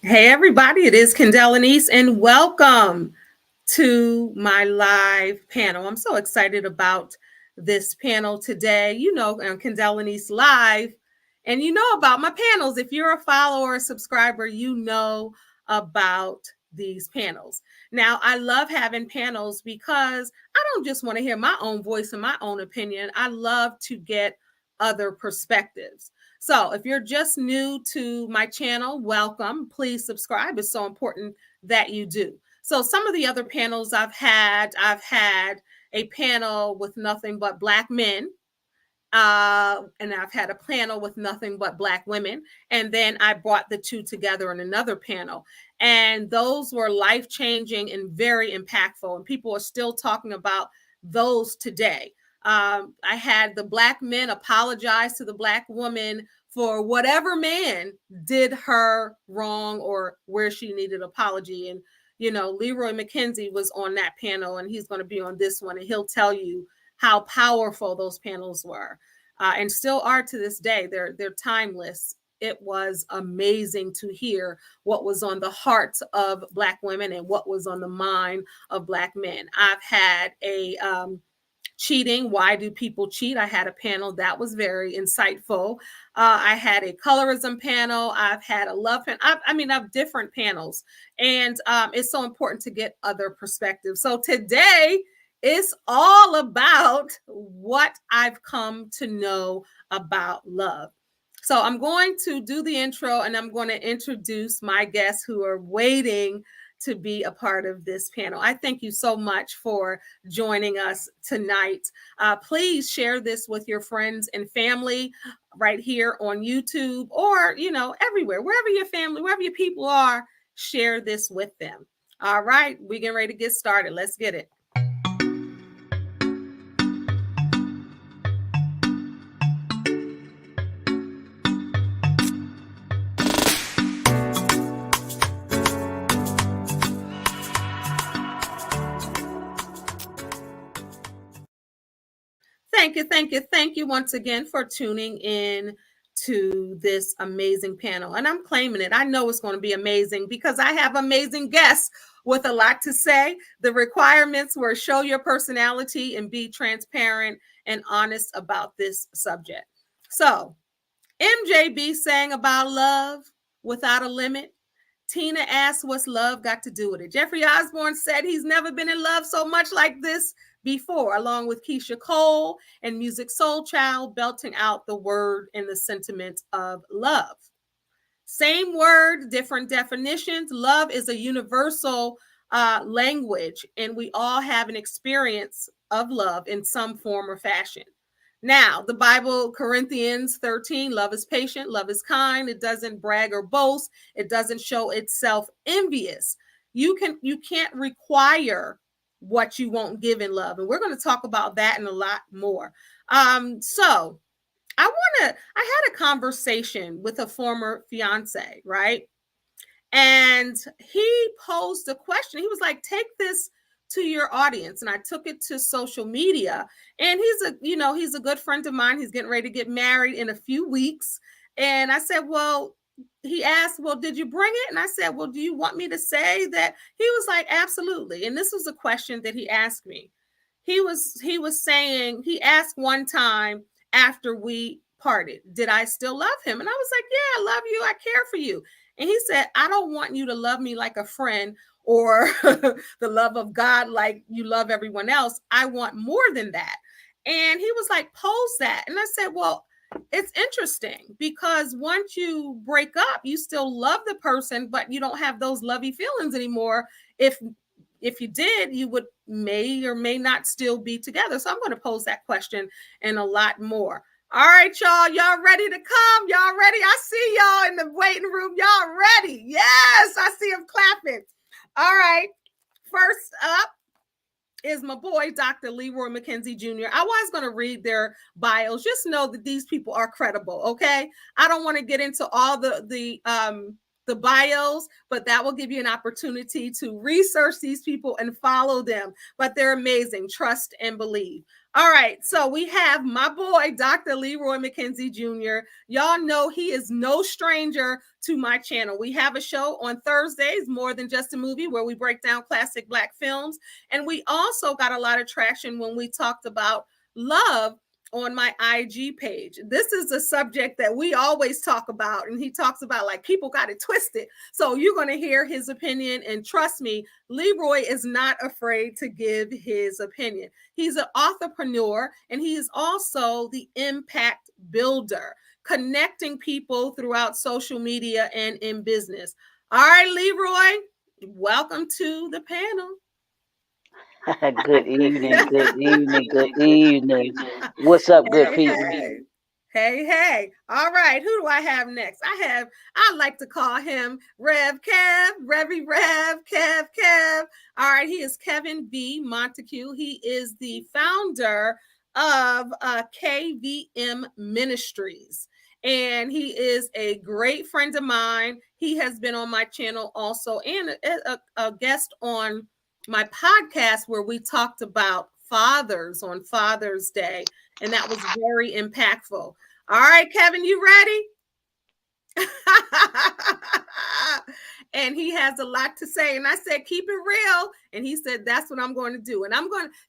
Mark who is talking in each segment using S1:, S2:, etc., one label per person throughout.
S1: Hey, everybody, it is Kendéll Lenice, and welcome to my live panel. I'm so excited about this panel today. You know, Kendéll Lenice Live, and you know about my panels. If you're a follower or subscriber, you know about these panels. Now, I love having panels because I don't just want to hear my own voice and my own opinion. I love to get other perspectives. So if you're just new to my channel, welcome. Please subscribe. It's so important that you do. So some of the other panels I've had a panel with nothing but Black men. And I've had a panel with nothing but Black women. And then I brought the two together in another panel. And those were life-changing and very impactful. And people are still talking about those today. I had the Black men apologize to the Black woman for whatever man did her wrong or where she needed apology. And, you know, Leroy McKenzie was on that panel, and he's going to be on this one, and he'll tell you how powerful those panels were, and still are to this day. They're timeless. It was amazing to hear what was on the hearts of Black women and what was on the mind of Black men. I've had a cheating. Why do people cheat? I had a panel that was very insightful. I had a colorism panel. I've had a love panel. I've different panels, and it's so important to get other perspectives. So today it's all about what I've come to know about love. So I'm going to do the intro, and I'm going to introduce my guests who are waiting to be a part of this panel. I thank you so much for joining us tonight. Please share this with your friends and family right here on YouTube, or, you know, everywhere, wherever your family, wherever your people are, share this with them. All right, we getting ready to get started. Let's get it. Thank you once again for tuning in to this amazing panel. And I'm claiming it. I know it's going to be amazing because I have amazing guests with a lot to say. The requirements were show your personality and be transparent and honest about this subject. So, MJB sang about love without a limit. Tina asked, what's love got to do with it? Jeffrey Osborne said he's never been in love so much like this before, along with Keisha Cole and Music Soul Child belting out the word and the sentiment of love. Same word, different definitions. Love is a universal language, and we all have an experience of love in some form or fashion. Now, the Bible, Corinthians 13, love is patient, love is kind, it doesn't brag or boast, it doesn't show itself envious. You can't require what you won't give in love. And we're going to talk about that and a lot more. So I had a conversation with a former fiance, right? And he posed a question. He was like, take this to your audience. And I took it to social media. And he's a good friend of mine. He's getting ready to get married in a few weeks. And I said, well, he asked, well, did you bring it? And I said, well, do you want me to say that? He was like, absolutely. And this was a question that he asked me. He was saying, he asked one time after we parted, did I still love him? And I was like, yeah, I love you. I care for you. And he said, I don't want you to love me like a friend or the love of God like you love everyone else. I want more than that. And he was like, pose that. And I said, well, it's interesting because once you break up, you still love the person, but you don't have those lovey feelings anymore. If you did, you would may or may not still be together. So I'm going to pose that question and a lot more. All right, y'all ready to come? Y'all ready? I see y'all in the waiting room. Y'all ready? Yes, I see them clapping. All right, first up is my boy, Dr. Leroy McKenzie Jr. I was going to read their bios. Just know that these people are credible, okay? I don't want to get into all the bios, but that will give you an opportunity to research these people and follow them. But they're amazing. Trust and believe. All right, so we have my boy, Dr. Leroy McKenzie Jr. Y'all know he is no stranger to my channel. We have a show on Thursdays, More Than Just a Movie, where we break down classic Black films. And we also got a lot of traction when we talked about love on my IG page. This is a subject that we always talk about, and he talks about like people got it twisted. So you're going to hear his opinion, and trust me, Leroy is not afraid to give his opinion. He's an authorpreneur, and he is also the impact builder, connecting people throughout social media and in business. All right, Leroy, welcome to the panel.
S2: Good evening, good evening, good evening. What's up, good people?
S1: Hey. All right, who do I have next? I like to call him Rev Kev, Kev. All right, he is Kevin V. Montague. He is the founder of KVM Ministries. And he is a great friend of mine. He has been on my channel also, and a guest on my podcast where we talked about fathers on Father's Day, and that was very impactful. All right, Kevin, you ready? And he has a lot to say, and I said, keep it real, and he said, that's what I'm going to do. And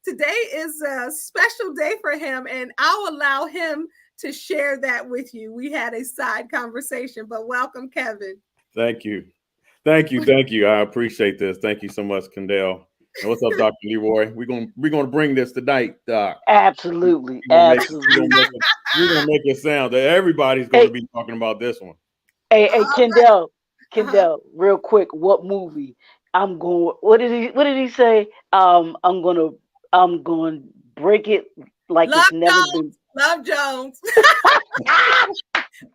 S1: today is a special day for him, and I'll allow him to share that with you. We had a side conversation, but welcome, Kevin.
S3: Thank you. I appreciate this. Thank you so much, Kendéll. And what's up, Dr. Leroy? We're gonna bring this tonight, Doc.
S2: Absolutely.
S3: We're gonna make it sound that everybody's gonna be talking about this one.
S2: Hey, Kendéll, real quick, what movie? What did he say? I'm gonna break it like
S1: Love
S2: it's never
S1: Jones.
S2: been.
S1: Love Jones. That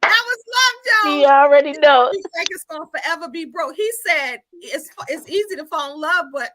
S1: was Love Jones.
S2: He already knows.
S1: He's like it's gonna forever be broke. He said it's easy to fall in love, but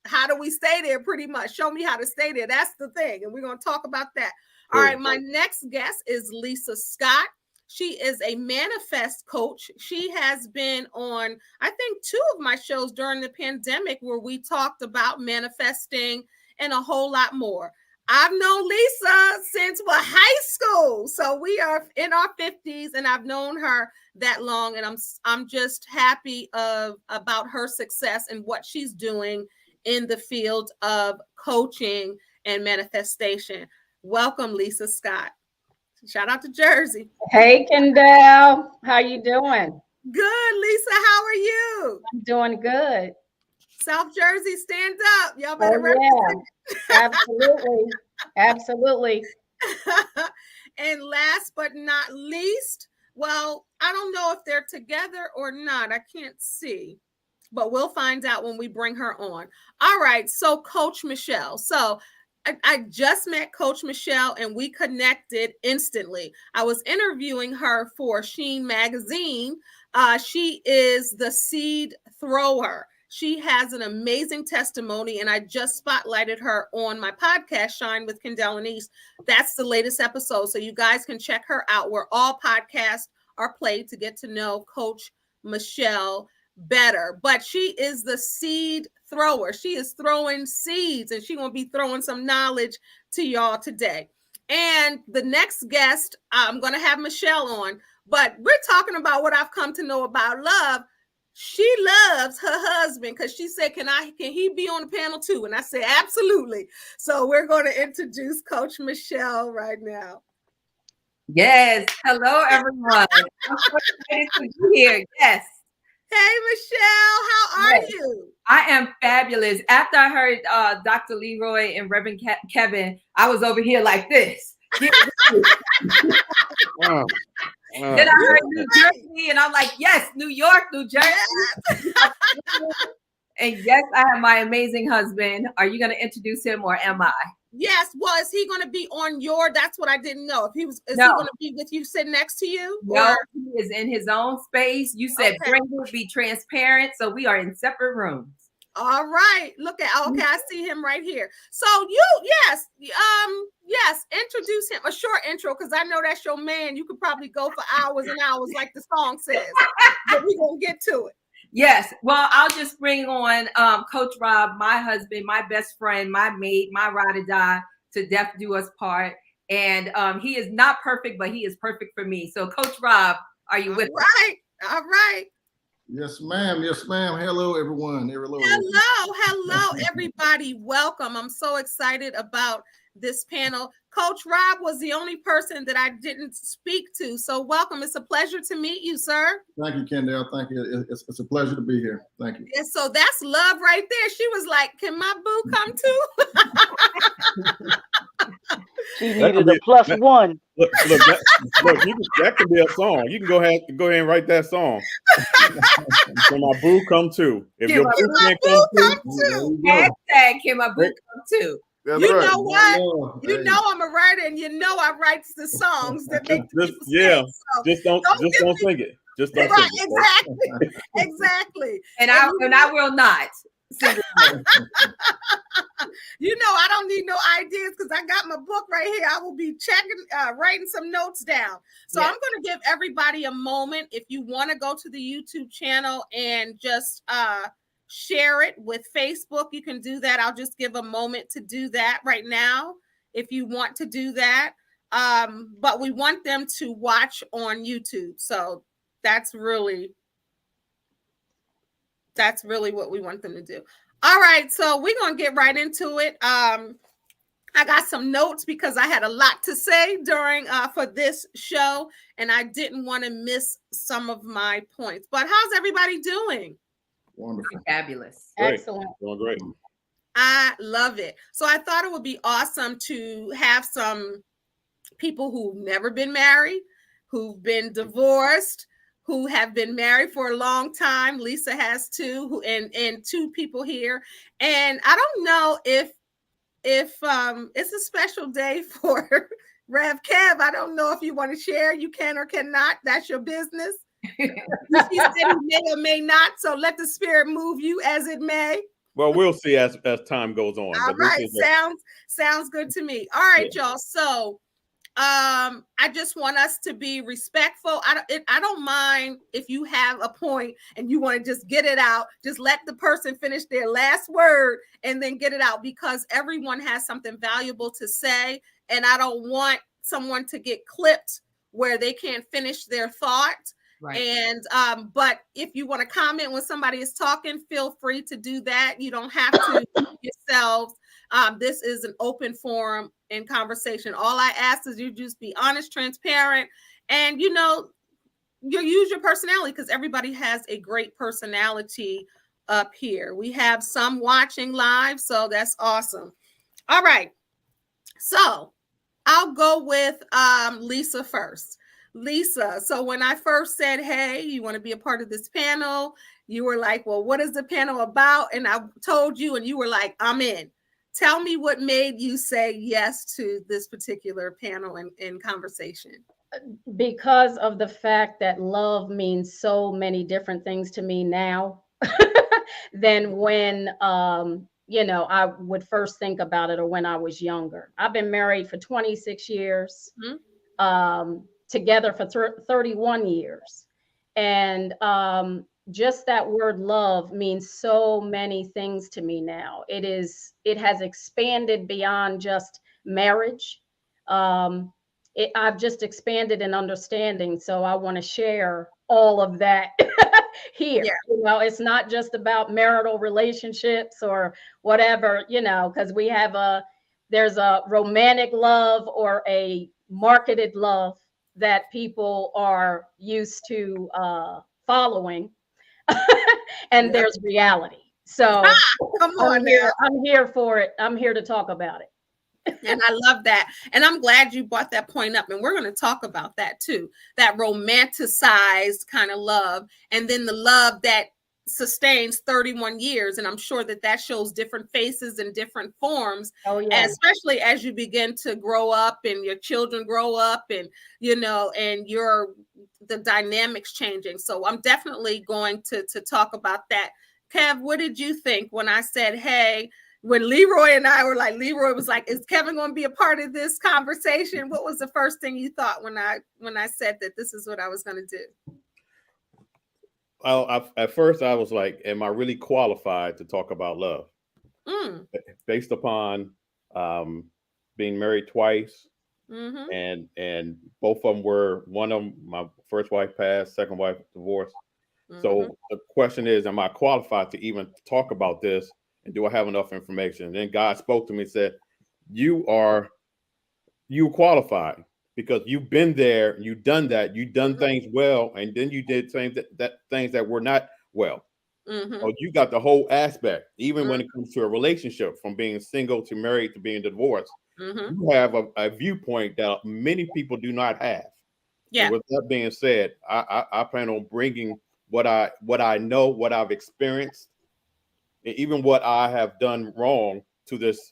S1: how do we stay there? Pretty much. Show me how to stay there. That's the thing. And we're going to talk about that. All right. My next guest is Lisa Scott. She is a manifest coach. She has been on, I think, 2 of my shows during the pandemic where we talked about manifesting and a whole lot more. I've known Lisa since high school. So we are in our 50s, and I've known her that long. And I'm just happy about her success and what she's doing in the field of coaching and manifestation. Welcome, Lisa Scott. Shout out to Jersey.
S4: Hey, Kendéll. How you doing?
S1: Good, Lisa. How are you?
S4: I'm doing good.
S1: South Jersey, stand up. Y'all better represent.
S4: Yeah. Absolutely.
S1: And last but not least, well, I don't know if they're together or not. I can't see, but we'll find out when we bring her on. All right. So Coach Michele. So I just met Coach Michele, and we connected instantly. I was interviewing her for Sheen Magazine. She is the seed thrower. She has an amazing testimony, and I just spotlighted her on my podcast, Shine with Kendéll and Lenice. That's the latest episode, so you guys can check her out, where all podcasts are played to get to know Coach Michele better. But she is the seed thrower. She is throwing seeds, and she's going to be throwing some knowledge to y'all today. And the next guest, I'm going to have Michele on, but we're talking about what I've come to know about love. She loves her husband because she said, can he be on the panel too? And I said, absolutely. So we're going to introduce Coach Michele right now.
S5: Yes. Hello, everyone. I'm so excited to be here. Yes.
S1: Hey, Michele, how are you?
S5: I am fabulous. After I heard Dr. Leroy and Reverend Kevin, I was over here like this.
S3: Wow.
S5: Then I heard New Jersey, and I'm like, yes, New York, New Jersey. Yes. And yes, I have my amazing husband. Are you going to introduce him, or am I?
S1: Yes. Well, is he going to be on that's what I didn't know. Is he going to be with you, sitting next to you?
S5: No, he is in his own space. You said bring it, be transparent. So we are in separate rooms.
S1: All right. Look at, I see him right here. So yes, introduce him. A short intro, because I know that's your man. You could probably go for hours and hours, like the song says. But we're going to get to it.
S5: Yes. Well, I'll just bring on Coach Rob, my husband, my best friend, my mate, my ride or die. to death do us part. And he is not perfect, but he is perfect for me. So Coach Rob, are you with us?
S1: All right.
S6: Yes, ma'am. Yes, ma'am. Hello, everyone.
S1: Hello, everybody. Welcome. I'm so excited about this panel. Coach Rob was the only person that I didn't speak to. So welcome. It's a pleasure to meet you, sir.
S6: Thank you, Kendéll. Thank you. It's a pleasure to be here. Thank you.
S1: Yeah, so that's love right there. She was like, can my boo come too?
S2: She needed a plus one.
S3: Look, that could be a song. You can go ahead and write that song. Can my boo come too? If your boo can't come too,
S5: Hashtag can my boo come too.
S6: That's
S1: you
S6: right.
S1: know what?
S6: Hey.
S1: You know I'm a writer, and you know I write the songs that make the people
S3: yeah.
S1: sing, so
S3: Just don't sing it. Just don't
S1: right,
S3: sing it.
S1: exactly.
S5: And I will not sing it.
S1: You know, I don't need no ideas because I got my book right here. I will be writing some notes down. So I'm going to give everybody a moment. If you want to go to the YouTube channel and just share it with Facebook, you can do that. I'll just give a moment to do that right now if you want to do that. But we want them to watch on YouTube. So that's really what we want them to do. All right, so we're going to get right into it. I got some notes because I had a lot to say during for this show, and I didn't want to miss some of my points. But how's everybody doing?
S6: Wonderful.
S5: Fabulous.
S3: Great.
S4: Excellent.
S3: Doing great.
S1: I love it. So I thought it would be awesome to have some people who've never been married, who've been divorced, who have been married for a long time. Lisa has two, and two people here. And I don't know if it's a special day for Rev Kev. I don't know if you want to share. You can or cannot. That's your business. He said he may or may not. So let the spirit move you as it may.
S3: Well, we'll see as time goes on.
S1: All right. Sounds good to me. All right, y'all. So I just want us to be respectful. I don't mind if you have a point and you want to just get it out. Just let the person finish their last word and then get it out, because everyone has something valuable to say, and I don't want someone to get clipped where they can't finish their thought. Right. And but if you want to comment when somebody is talking, feel free to do that. You don't have to yourselves. This is an open forum and conversation. All I ask is you just be honest, transparent, and you use your personality, because everybody has a great personality up here. We have some watching live, so that's awesome. All right, so I'll go with Lisa first. Lisa, so when I first said, hey, you want to be a part of this panel, you were like, well, what is the panel about? And I told you, and you were like, I'm in. Tell me what made you say yes to this particular panel and conversation.
S4: Because of the fact that love means so many different things to me now than when, I would first think about it, or when I was younger. I've been married for 26 years, together for 31 years. And just that word love means so many things to me now. It has expanded beyond just marriage. I've just expanded in understanding. So I want to share all of that here. Yeah. It's not just about marital relationships or whatever, because there's a romantic love or a marketed love that people are used to following. And there's reality. So
S1: come on,
S4: I'm here for it. I'm here to talk about it.
S1: And I love that. And I'm glad you brought that point up. And we're going to talk about that too. That romanticized kind of love. And then the love that sustains 31 years. And I'm sure that shows different faces and different forms. Oh, yeah. Especially as you begin to grow up and your children grow up and, and the dynamics changing. So I'm definitely going to talk about that. Kev, what did you think when I said, hey, when Leroy and I were like, Leroy was like, is Kevin going to be a part of this conversation? What was the first thing you thought when I said that this is what I was going to do?
S3: At first I was like, am I really qualified to talk about love? Based upon being married twice,
S1: Mm-hmm.
S3: and both of them were, one of them, my first wife passed, second wife divorced.
S1: Mm-hmm.
S3: So the question is, am I qualified to even talk about this, and do I have enough information? And then God spoke to me and said, you qualified, because you've been there, you've done that, you've done things well, and then you did things that things that were not well.
S1: Mm-hmm.
S3: So you got the whole aspect, even when it comes to a relationship, from being single to married to being divorced.
S1: Mm-hmm.
S3: You have a viewpoint that many people do not have.
S1: Yeah.
S3: And with that being said, I plan on bringing what I know, what I've experienced, and even what I have done wrong to this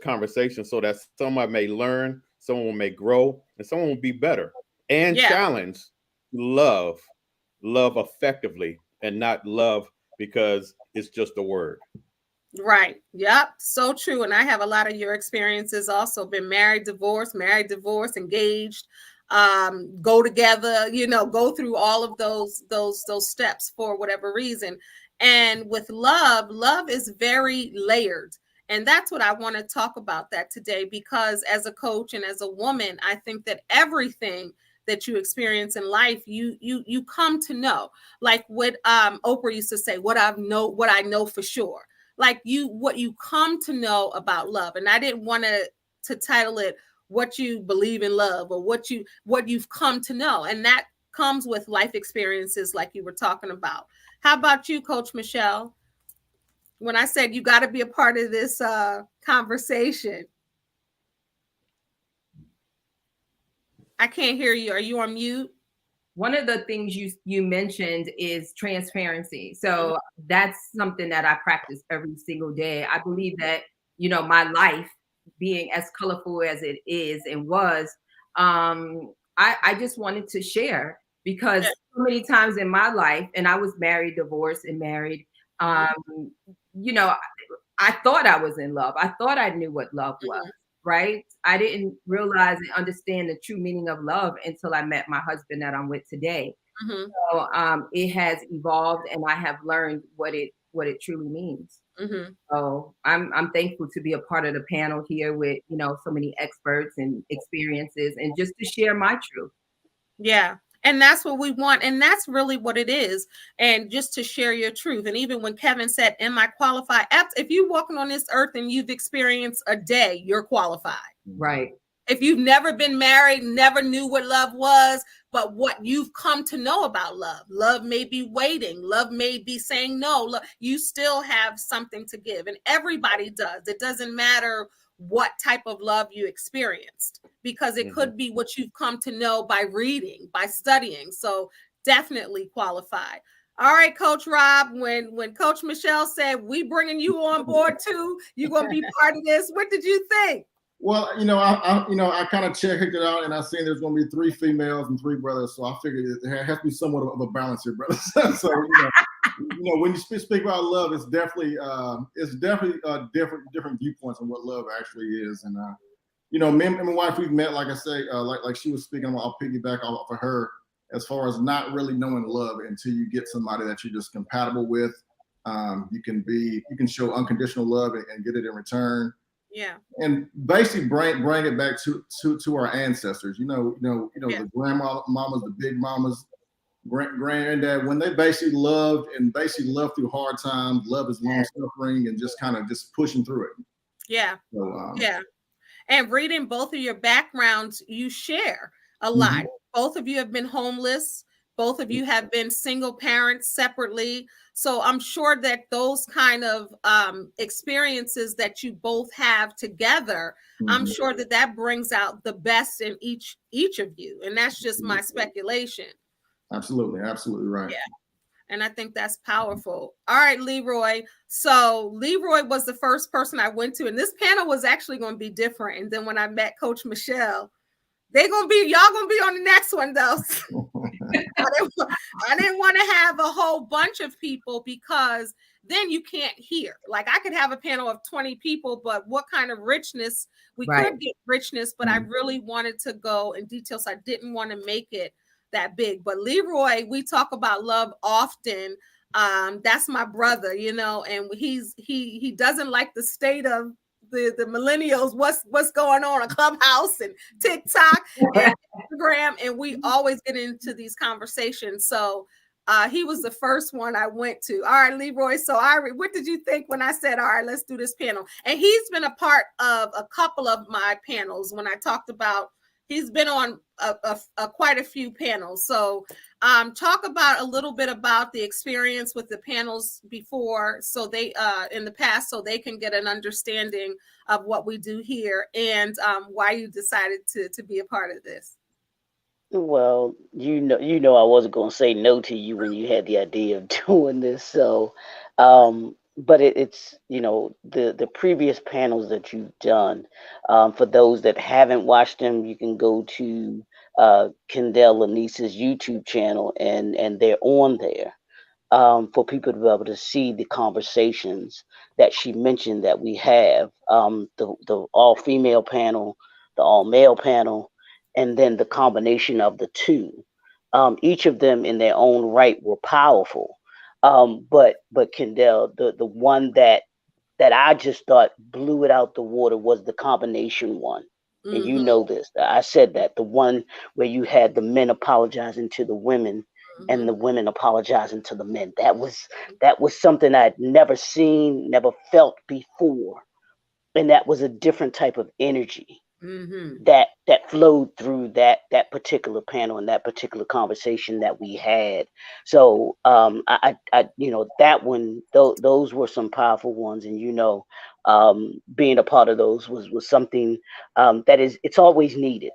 S3: conversation, so that someone may learn, someone may grow, and someone will be better and
S1: Yeah.
S3: challenge love effectively, and not love because it's just a word.
S1: Right. Yep. So true. And I have a lot of your experiences also. Been married, divorced, engaged, go together, go through all of those steps for whatever reason. And with love is very layered. And that's what I want to talk about that today, because as a coach and as a woman, I think that everything that you experience in life, you come to know. Like what Oprah used to say, what I know for sure. Like what you come to know about love. And I didn't want to title it what you believe in love, or what you've come to know. And that comes with life experiences like you were talking about. How about you, Coach Michele? When I said you got to be a part of this conversation. I can't hear you. Are you on mute?
S5: One of the things you mentioned is transparency. So that's something that I practice every single day. I believe that, my life being as colorful as it is and was, I just wanted to share, because so many times in my life, and I was married, divorced, and married, I thought I was in love. I thought I knew what love was. Right? I didn't realize and understand the true meaning of love until I met my husband that I'm with today.
S1: Mm-hmm.
S5: So it has evolved, and I have learned what it truly means.
S1: Mm-hmm.
S5: So I'm thankful to be a part of the panel here with so many experts and experiences, and just to share my truth.
S1: Yeah. And that's what we want. And that's really what it is. And just to share your truth. And even when Kevin said, am I qualified? If you're walking on this earth and you've experienced a day, you're qualified.
S5: Right.
S1: If you've never been married, never knew what love was, but what you've come to know about love may be waiting. Love may be saying no. You still have something to give. And everybody does. It doesn't matter what type of love you experienced, because it could be what you've come to know by reading, by studying. So definitely qualified. All right, Coach Rob, when Coach Michele said, we bringing you on board too, you're going to be part of this. What did you think?
S6: Well, I kind of checked it out, and I seen there's going to be 3 females and 3 brothers, so I figured there has to be somewhat of a balance here, brothers. So, when you speak about love, it's definitely different viewpoints on what love actually is. And me and my wife, we've met, like I say, like she was speaking. I'll piggyback off of her as far as not really knowing love until you get somebody that you're just compatible with. You can show unconditional love and get it in return.
S1: Yeah.
S6: And basically bring it back to our ancestors. The grandmamas, the big mamas, granddad, when they basically loved through hard times. Love is long suffering and just kind of pushing through it.
S1: Yeah.
S6: So,
S1: yeah. And reading both of your backgrounds, you share a lot. Both of you have been homeless. Both of you have been single parents separately. So I'm sure that those kind of experiences that you both have together, I'm sure that brings out the best in each of you. And that's just my speculation.
S6: Absolutely right.
S1: Yeah. And I think that's powerful. All right, Leroy. So Leroy was the first person I went to, and this panel was actually going to be different. And then when I met Coach Michele, y'all gonna be on the next one though. I didn't want to have a whole bunch of people, because then you can't hear. Like, I could have a panel of 20 people, but what kind of richness? We could get richness, but I really wanted to go in detail, so I didn't want to make it that big. But Leroy, we talk about love often. That's my brother, and he doesn't like the state of the millennials what's going on Clubhouse and TikTok and Instagram, and we always get into these conversations. So he was the first one I went to. All right, Leroy. So what did you think when I said, all right, let's do this panel? And he's been a part of a couple of my panels when I talked about, he's been on quite a few panels. So talk about a little bit about the experience with the panels before, so they in the past, so they can get an understanding of what we do here, and why you decided to be a part of this.
S2: Well, I wasn't going to say no to you when you had the idea of doing this. So, but it's the previous panels that you've done. For those that haven't watched them, you can go to Kendéll Lenice's YouTube channel, and they're on there. For people to be able to see the conversations that she mentioned that we have, the all female panel, the all male panel, and then the combination of the two. Each of them in their own right were powerful. But Kendéll, the one that I just thought blew it out the water was the combination one. And you know this. I said that the one where you had the men apologizing to the women and the women apologizing to the men. That was something I'd never seen, never felt before. And that was a different type of energy that flowed through that particular panel and that particular conversation that we had. So I that one, those were some powerful ones, and being a part of those was something it's always needed.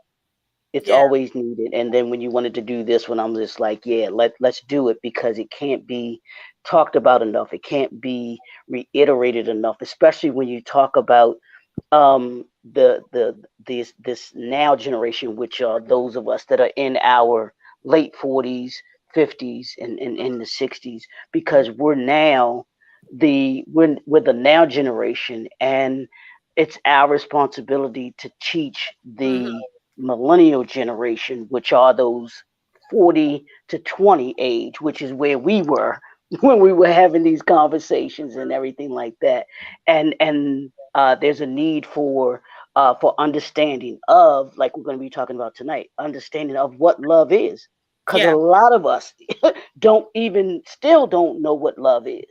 S2: It's always needed. And then when you wanted to do this one, I'm just like, yeah, let's do it, because it can't be talked about enough. It can't be reiterated enough, especially when you talk about this now generation, which are those of us that are in our late 40s, 50s, and in the 60s, because we're the now generation, and it's our responsibility to teach the millennial generation, which are those 40 to 20 age, which is where we were when we were having these conversations and everything like that. And there's a need for understanding of, like we're going to be talking about tonight, understanding of what love is, because a lot of us still don't know what love is.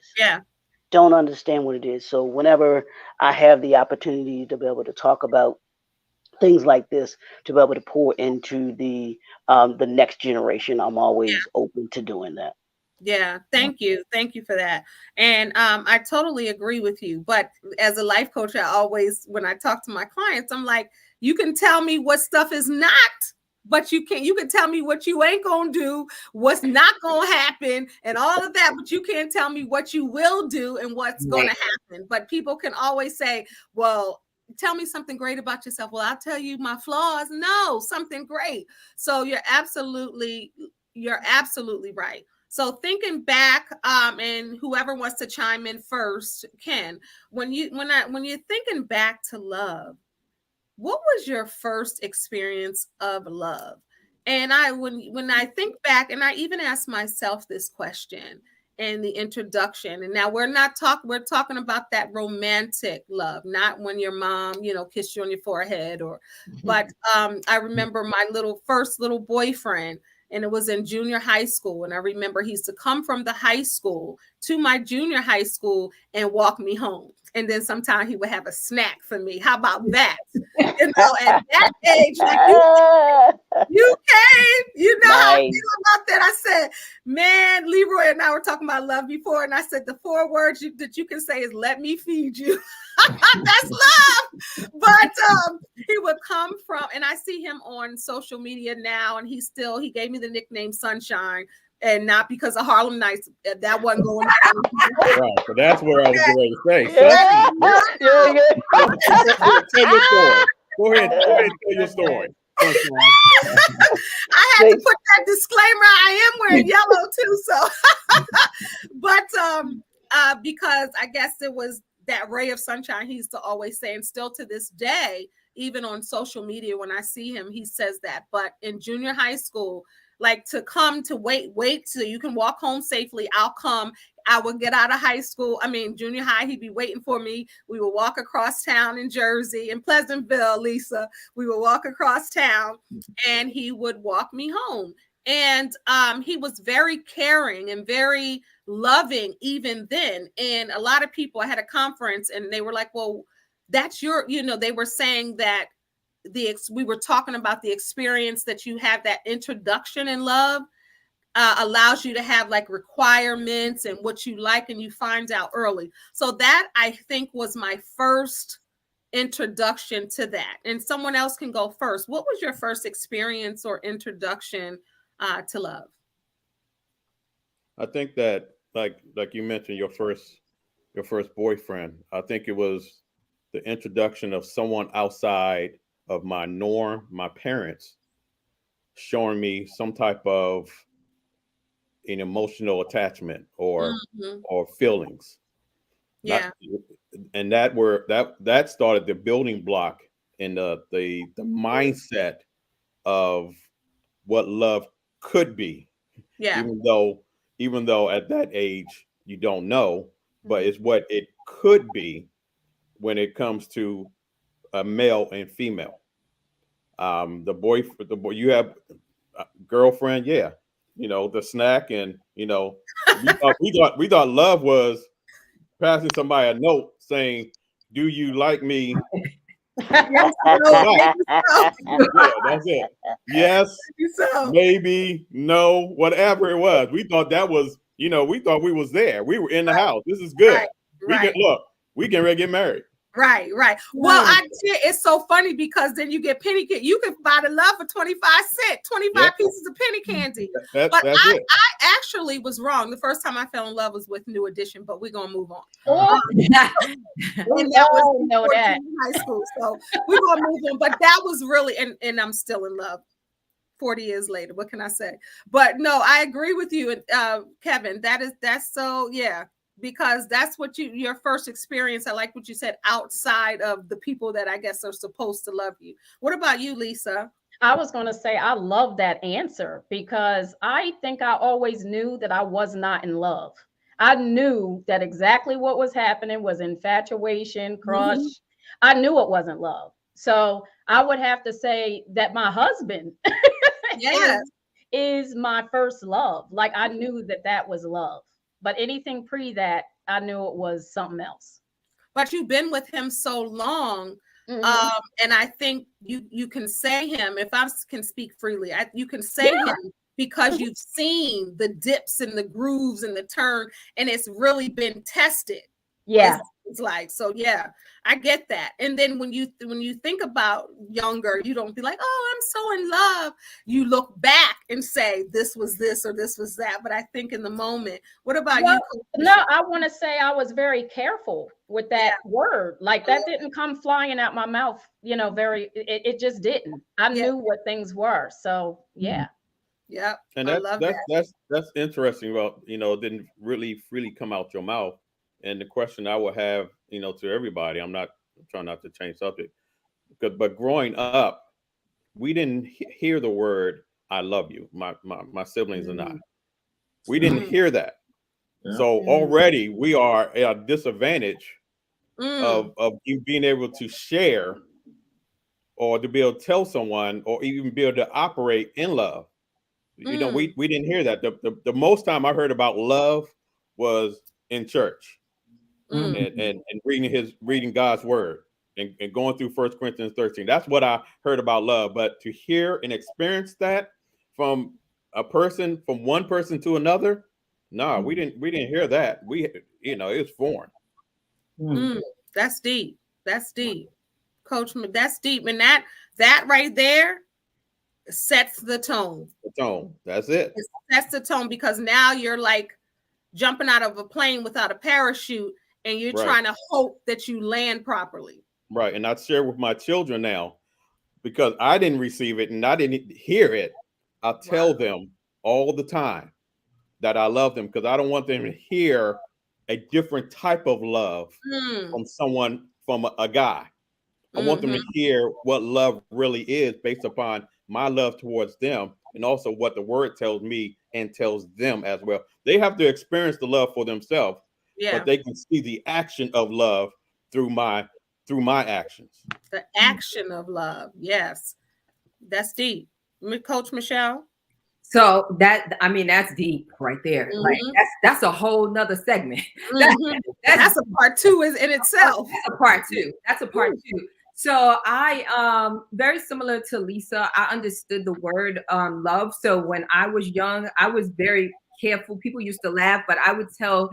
S2: Don't understand what it is. So whenever I have the opportunity to be able to talk about things like this, to be able to pour into the next generation, I'm always open to doing that.
S1: Yeah, thank you for that. And I totally agree with you. But as a life coach, I always, when I talk to my clients, I'm like, you can tell me what stuff is not, but you can tell me what you ain't gonna do, what's not gonna happen, and all of that, but you can't tell me what you will do and what's gonna happen. But people can always say, well, tell me something great about yourself. Well, I'll tell you my flaws. No, something great. So you're absolutely right. So thinking back, and whoever wants to chime in first can, when you're thinking back to love, what was your first experience of love? And when I think back, and I even asked myself this question in the introduction, and now we're talking about that romantic love, not when your mom, kissed you on your forehead, but I remember my first little boyfriend, and it was in junior high school. And I remember he used to come from the high school to my junior high school and walk me home. And then sometimes he would have a snack for me. How about that? At that age, like you came,
S2: Nice.
S1: about that. I said, man, Leroy and I were talking about love before. And I said, the 4 words that you can say is, let me feed you. That's love. But he would come from, and I see him on social media now, and he gave me the nickname Sunshine, and not because of Harlem Nights. That wasn't going on.
S3: Right. So that's where I was going to say. Tell your story. Go ahead and tell your story.
S1: I had to put that disclaimer. I am wearing yellow too, so but because I guess it was that ray of sunshine he used to always say, and still to this day, even on social media, when I see him, he says that. But in junior high school, like to come to wait so you can walk home safely. I'll come. I would get out of junior high, he'd be waiting for me. We would walk across town in Jersey, in Pleasantville, Lisa. We would walk across town and he would walk me home. And he was very caring and very loving even then. And a lot of people, I had a conference and they were like, well, that's your, they were saying that we were talking about the experience that you have, that introduction in love allows you to have like requirements and what you like, and you find out early. So that, I think, was my first introduction to that. And someone else can go first. What was your first experience or introduction to love?
S3: I think that like you mentioned, your first boyfriend, I think it was the introduction of someone outside of my norm, my parents, showing me some type of an emotional attachment or feelings.
S1: Yeah.
S3: And that started the building block in the mindset of what love could be.
S1: Yeah.
S3: Even though at that age you don't know, but it's what it could be when it comes to a male and female. The boy, you have a girlfriend, yeah. The snack, and we thought love was passing somebody a note saying, "Do you like me?"
S1: Yes,
S3: Yeah, that's it. Yes, maybe, no, whatever it was. We thought that was, we thought we was there. We were in the house. This is good.
S1: Right.
S3: We can ready to get married.
S1: Right. Well, it's so funny because then you get penny candy. You can buy the love for 25 cents, 25 pieces of penny candy.
S3: That's
S1: I actually was wrong. The first time I fell in love was with New Edition, but we're gonna move on.
S4: And that was
S1: high school, so we're gonna move on. But that was really, and I'm still in love 40 years later. What can I say? But no, I agree with you, Kevin. That's so, yeah. Because that's what your first experience. I like what you said, outside of the people that I guess are supposed to love you. What about you, Lisa?
S4: I was going to say, I love that answer because I think I always knew that I was not in love. I knew that exactly what was happening was infatuation, crush. I knew it wasn't love. So I would have to say that my husband is my first love. Like I knew that was love. But anything pre that, I knew it was something else.
S1: But you've been with him so long, and I think you can say him, if I can speak freely, you can say him because you've seen the dips and the grooves and the turn, and it's really been tested.
S4: Yeah.
S1: It's like, so yeah, I get that. And then when you think about younger, you don't be like, oh, I'm so in love. You look back and say, this was this or this was that. But I think in the moment, what about you?
S4: No, I want to say I was very careful with that word. Like that didn't come flying out my mouth, it just didn't. I knew what things were. So yeah.
S1: Yeah.
S3: And that's interesting about, it didn't really freely come out your mouth. And the question I would have, to everybody, I'm trying not to change subject, but growing up, we didn't hear the word "I love you." My siblings and I, we didn't hear that. So already we are at a disadvantage of you being able to share, or to be able to tell someone, or even be able to operate in love. We didn't hear that. The most time I heard about love was in church. And reading God's word and going through 1 Corinthians 13. That's what I heard about love. But to hear and experience that from one person to another, no, we didn't hear that. It's foreign.
S1: That's deep. Coach, that's deep. And that right there sets the tone.
S3: That's it.
S1: It sets the tone, because now you're like jumping out of a plane without a parachute, and you're trying to hope that you land properly.
S3: Right. And I share with my children now, because I didn't receive it and I didn't hear it. I tell them all the time that I love them, because I don't want them to hear a different type of love from a guy. I want them to hear what love really is based upon my love towards them, and also what the word tells me and tells them as well. They have to experience the love for themselves, but they can see the action of love through my actions.
S1: The action of love. Yes. That's deep. Coach Michele?
S5: So that's deep right there. Like that's a whole nother segment.
S1: That's a part two in itself.
S5: That's a part two. That's a part two. So I very similar to Lisa, I understood the word love. So when I was young, I was very careful. People used to laugh, but I would tell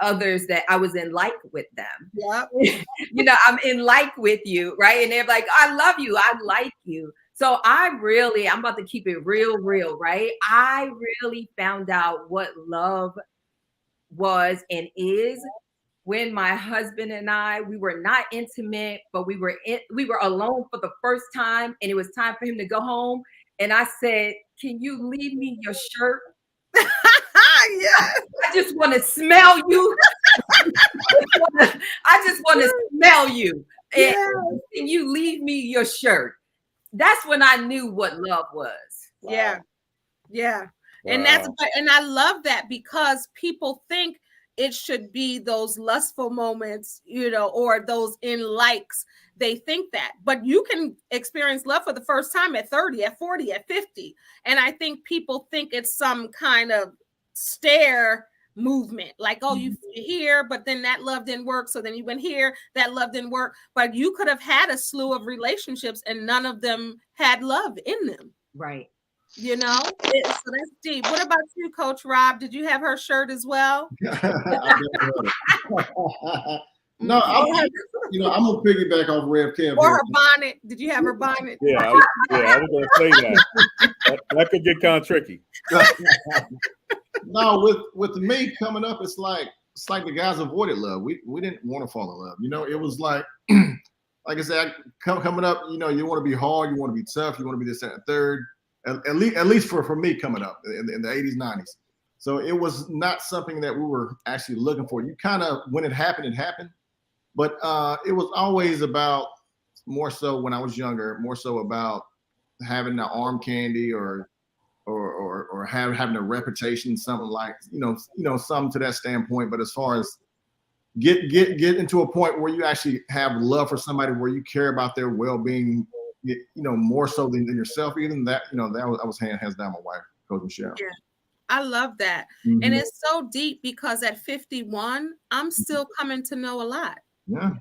S5: others that I was in like with them.
S1: Yeah.
S5: I'm in like with you, right? And they're like, I love you, I like you. So I'm about to keep it real, right? I really found out what love was and is when my husband and I, we were not intimate, but we were alone for the first time, and it was time for him to go home. And I said, "Can you leave me your shirt?
S1: Yes.
S5: I just want to smell you. I just want to smell you. And can you leave me your shirt?" That's when I knew what love was.
S1: Wow. Yeah. Wow. And I love that, because people think it should be those lustful moments, or those in likes. They think that, but you can experience love for the first time at 30, at 40, at 50. And I think people think it's some kind of stair movement, like, oh, you here, but then that love didn't work, so then you went here, that love didn't work. But you could have had a slew of relationships and none of them had love in them,
S5: right?
S1: So that's deep. What about you, Coach Rob? Did you have her shirt as well?
S6: No, I'm gonna piggyback off Rev Kev.
S1: Or her bonnet. Did you have her bonnet?
S3: Yeah, I was gonna say that. That could get kind of tricky.
S6: No, with me coming up, it's like the guys avoided love. We didn't want to fall in love. It was like I said, coming up, you want to be hard, you want to be tough, you want to be this, that, and third. At least for me coming up in the 80s, 90s. So it was not something that we were actually looking for. You kind of, when it happened, it happened. But it was always about, more so when I was younger, more so about having the arm candy or having a reputation, something like, something to that standpoint. But as far as get into a point where you actually have love for somebody, where you care about their well-being, more so than yourself, even that, I was hands down my wife, Coach Michele.
S1: Yeah, I love that. And it's so deep, because at 51, I'm still coming to know a lot.
S6: Yeah.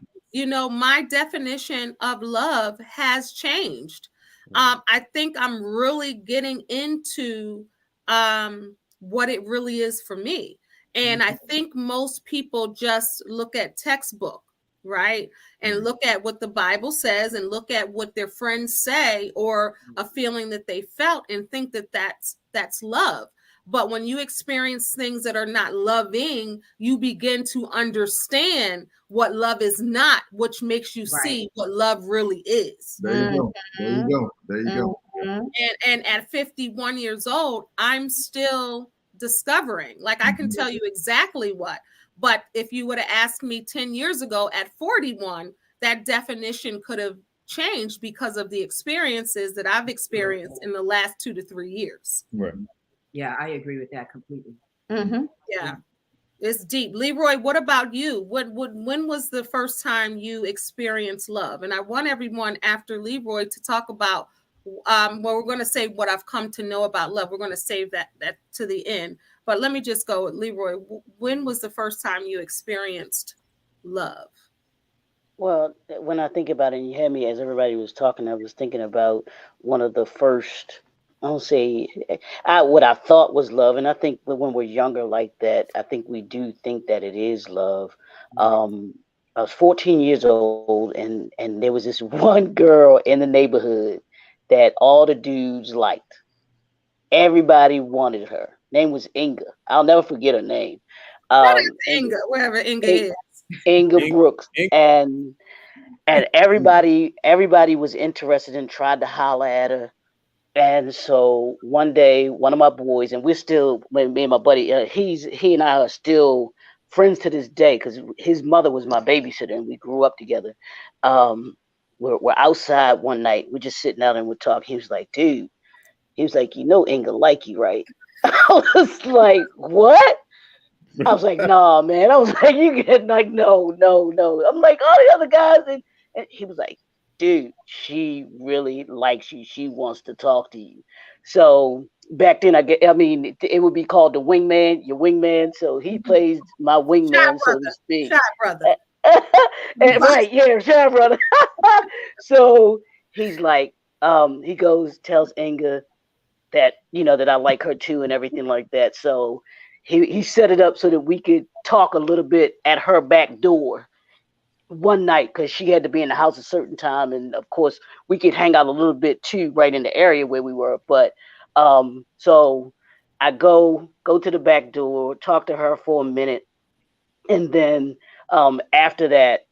S1: My definition of love has changed. I think I'm really getting into what it really is for me. And I think most people just look at textbook, right? And look at what the Bible says and look at what their friends say, or a feeling that they felt, and think that that's love. But when you experience things that are not loving, you begin to understand what love is not, which makes you see what love really is.
S6: There you go. There you go.
S1: And at 51 years old, I'm still discovering. Like, I can tell you exactly what. But if you would have asked me 10 years ago at 41, that definition could have changed because of the experiences that I've experienced in the last 2 to 3 years.
S3: Right.
S5: Yeah, I agree with that completely.
S1: Yeah, it's deep. Leroy, what about you? When was the first time you experienced love? And I want everyone after Leroy to talk about, we're going to say what I've come to know about love. We're going to save that to the end. But let me just go with Leroy. When was the first time you experienced love?
S2: Well, when I think about it, and you had me as everybody was talking, I was thinking about one of the first, I don't say what I thought was love. And I think when we're younger like that, I think we do think that it is love. I was 14 years old, and there was this one girl in the neighborhood that all the dudes liked. Everybody wanted her. Name was Inga. I'll never forget her name.
S1: Inga, wherever Inga is.
S2: Inga Brooks. And everybody was interested and tried to holler at her. And so one day, one of my boys, and we're still, me and my buddy, he and I are still friends to this day, because his mother was my babysitter and we grew up together. We're outside one night. We're just sitting out and we're talking. He was like, dude, Inga like you, right? I was like, what? I was like, nah, man. I was like, you get like, no, no, no. I'm like, all the other guys. And he was like, dude, she really likes you. She wants to talk to you. So back then, I mean, it would be called the wingman, your wingman. So he plays my
S1: Shy
S2: wingman, so to
S1: brother.
S2: speak.
S1: Shy brother.
S2: And, right, yeah, sure, brother. So he's like, he goes, tells Inga that, you know, that I like her too and everything like that. So he set it up so that we could talk a little bit at her back door one night because she had to be in the house a certain time, and of course we could hang out a little bit too right in the area where we were. But so I go to the back door, talk to her for a minute, and then after that,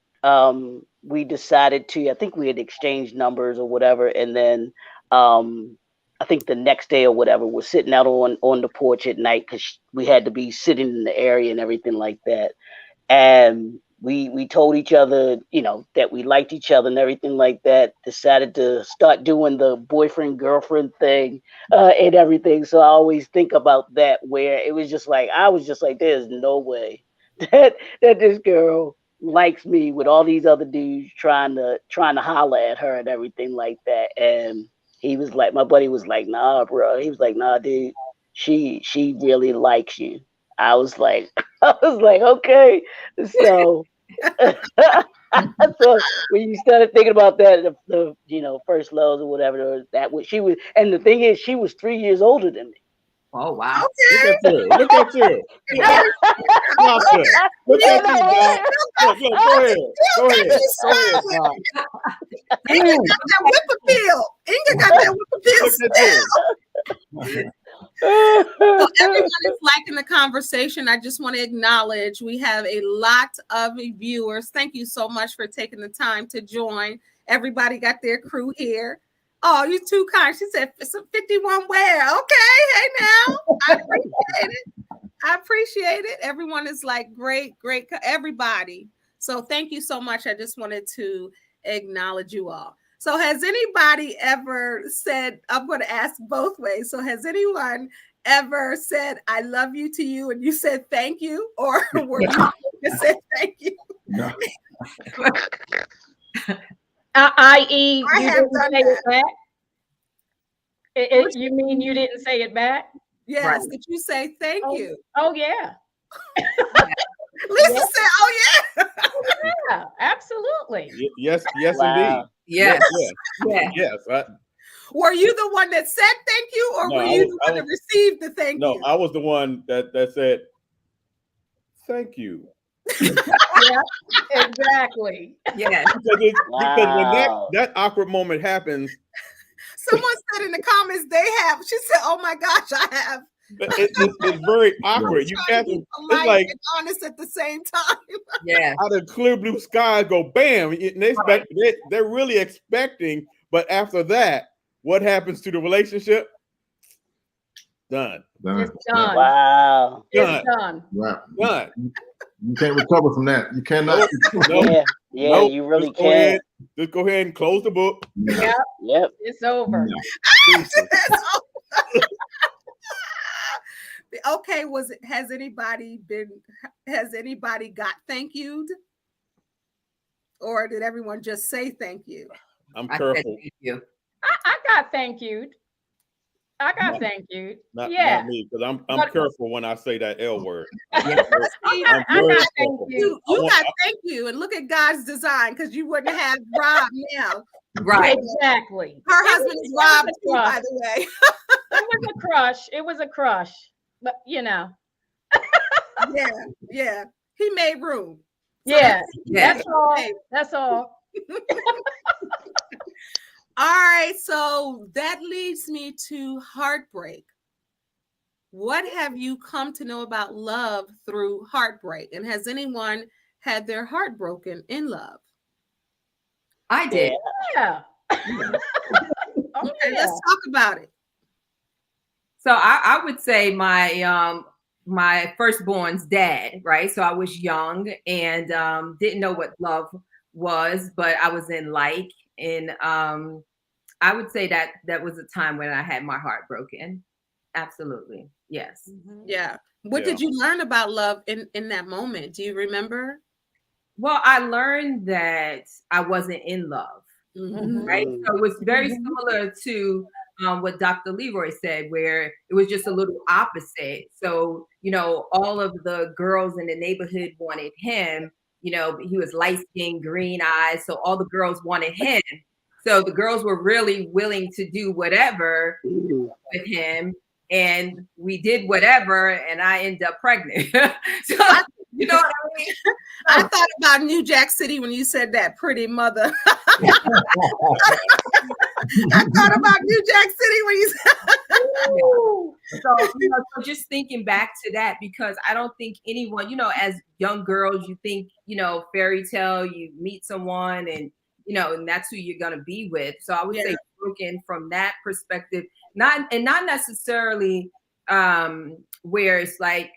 S2: we decided to, I think we had exchanged numbers or whatever, and then I think the next day or whatever, we're sitting out on the porch at night because we had to be sitting in the area and everything like that. And we told each other, you know, that we liked each other and everything like that. Decided to start doing the boyfriend girlfriend thing and everything. So I always think about that, where it was just like, I was just like, there's no way that this girl likes me with all these other dudes trying to holler at her and everything like that. And he was like, my buddy was like, nah, bro. He was like, nah, dude, she really likes you. I was like, I was like, okay. So, so when you started thinking about that, the you know, first loves or whatever, that was, she was, and the thing is, she was 3 years older than me.
S5: Oh wow.
S1: Okay.
S3: Look at you. Master. Look
S2: Yeah,
S3: at you,
S2: no,
S3: dog. Look, go ahead. Go ahead.
S1: She's
S3: Go ahead,
S1: smiling.
S3: dog.
S1: Inga got that whip appeal. Inga got that whip appeal
S3: Look at
S1: still.
S3: you.
S1: So everyone is liking the conversation. I just want to acknowledge we have a lot of viewers. Thank you so much for taking the time to join. Everybody got their crew here. Oh, you too kind. She said it's a 51 where. Okay, hey now. I appreciate it. I appreciate it. Everyone is like great, everybody. So thank you so much. I just wanted to acknowledge you all. So has anybody ever said, I'm going to ask both ways. So has anyone ever said, I love you to you and you said thank you? Or were you said thank you?
S6: No.
S4: I.e.,
S1: I
S4: you
S1: have
S4: didn't
S1: done
S4: say
S1: that.
S4: it back? You mean you didn't say it back?
S1: Yes.
S5: Right.
S1: Did you say thank you?
S4: Oh, yeah.
S1: Lisa
S4: Yes.
S1: said, oh, yeah.
S4: Yeah, absolutely.
S3: Yes,
S2: Wow.
S3: indeed.
S5: Yes.
S3: Yes.
S5: Yeah.
S3: Yes.
S1: Were you the one that said thank you, or
S3: No,
S1: were
S3: I
S1: you
S3: was-
S1: the
S3: I
S1: one that
S3: was-
S1: received the thank
S3: No,
S1: you?
S3: I was the one that said, thank you.
S4: Yeah, exactly.
S5: Yes.
S3: Because when
S2: Wow.
S3: that awkward moment happens,
S1: Someone said in the comments they have. She said, "Oh my gosh, I have."
S3: it's very awkward. You
S1: Trying
S3: can't.
S1: to be
S3: It's
S1: polite
S3: like
S1: and honest at the same time.
S5: Yeah.
S3: out of clear blue sky, go bam. And they expect, they're really expecting, but after that, what happens to the relationship? Done.
S4: It's done.
S2: Wow.
S4: It's done.
S6: Right.
S3: Done.
S6: You can't recover from that. You cannot.
S3: Nope.
S2: Yeah,
S3: Nope.
S2: you really
S3: Just go ahead.
S2: can't.
S3: Just go ahead and close the book.
S4: Yep,
S2: Yep.
S4: it's over.
S1: Okay, has anybody got thank you'd? Or did everyone just say thank you?
S3: I'm
S5: I said
S3: careful.
S5: thank you.
S4: I got thank you. I got thank you.
S3: Not
S4: Yeah.
S3: me, because I'm
S4: But-
S3: careful when I say that L word.
S5: Yeah.
S1: See,
S4: I
S3: very
S4: got thank
S3: careful.
S4: you.
S1: you
S3: I
S1: got thank you, and look at God's design, because you wouldn't have Rob now.
S5: Right.
S4: Exactly.
S1: Her
S4: It
S1: husband
S4: was-
S1: is
S4: it was
S1: Rob
S4: a
S1: too,
S4: crush.
S1: by the way.
S4: It was a crush. It was a crush. But you know.
S1: Yeah. He made room. So
S4: Yeah.
S5: Yeah.
S4: That's all. That's all.
S1: All right, so that leads me to heartbreak. What have you come to know about love through heartbreak? And has anyone had their heart broken in love?
S5: I did.
S4: Yeah. Oh,
S1: Okay,
S4: yeah.
S1: let's talk about it.
S5: So I would say my firstborn's dad, right? So I was young and didn't know what love was, but I was in like, and I would say that was a time when I had my heart broken. Absolutely. Yes.
S1: Yeah. What did you learn about love in that moment? Do you remember?
S5: Well, I learned that I wasn't in love. Right. So it was very similar to what Dr. Leroy said, where it was just a little opposite. So, you know, all of the girls in the neighborhood wanted him. You know, he was light skinned, green eyes. So all the girls wanted him. So the girls were really willing to do whatever with him. And we did whatever, and I ended up pregnant. So, you know what I mean?
S1: I thought about New Jack City when you said that, pretty mother. I thought about New Jack City when you said
S5: So, you know, so just thinking back to that, because I don't think anyone, you know, as young girls, you think, you know, fairy tale, you meet someone and, you know, and that's who you're going to be with. So I would say broken from that perspective, not necessarily where it's like,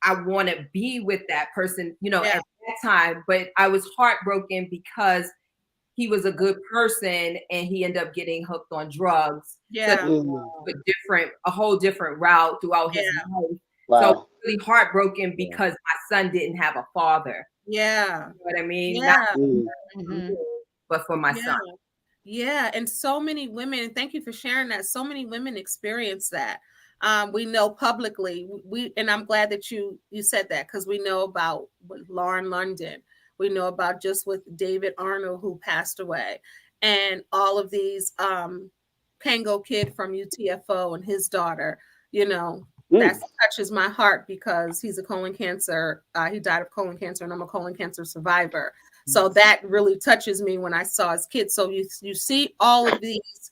S5: I want to be with that person, you know, at that time, but I was heartbroken because he was a good person and he ended up getting hooked on drugs. So a whole different route throughout his life.
S2: Wow.
S5: So really heartbroken because my son didn't have a father.
S1: Yeah.
S5: You know what I mean?
S1: Yeah.
S5: Not but for my son.
S1: Yeah. And so many women, and thank you for sharing that. So many women experience that. We know publicly, and I'm glad that you said that, because we know about Lauren London. We know about just with David Arnold, who passed away, and all of these Kango kid from UTFO and his daughter, you know, that touches my heart because he's a colon cancer. He died of colon cancer, and I'm a colon cancer survivor. So that really touches me when I saw his kids. So you see all of these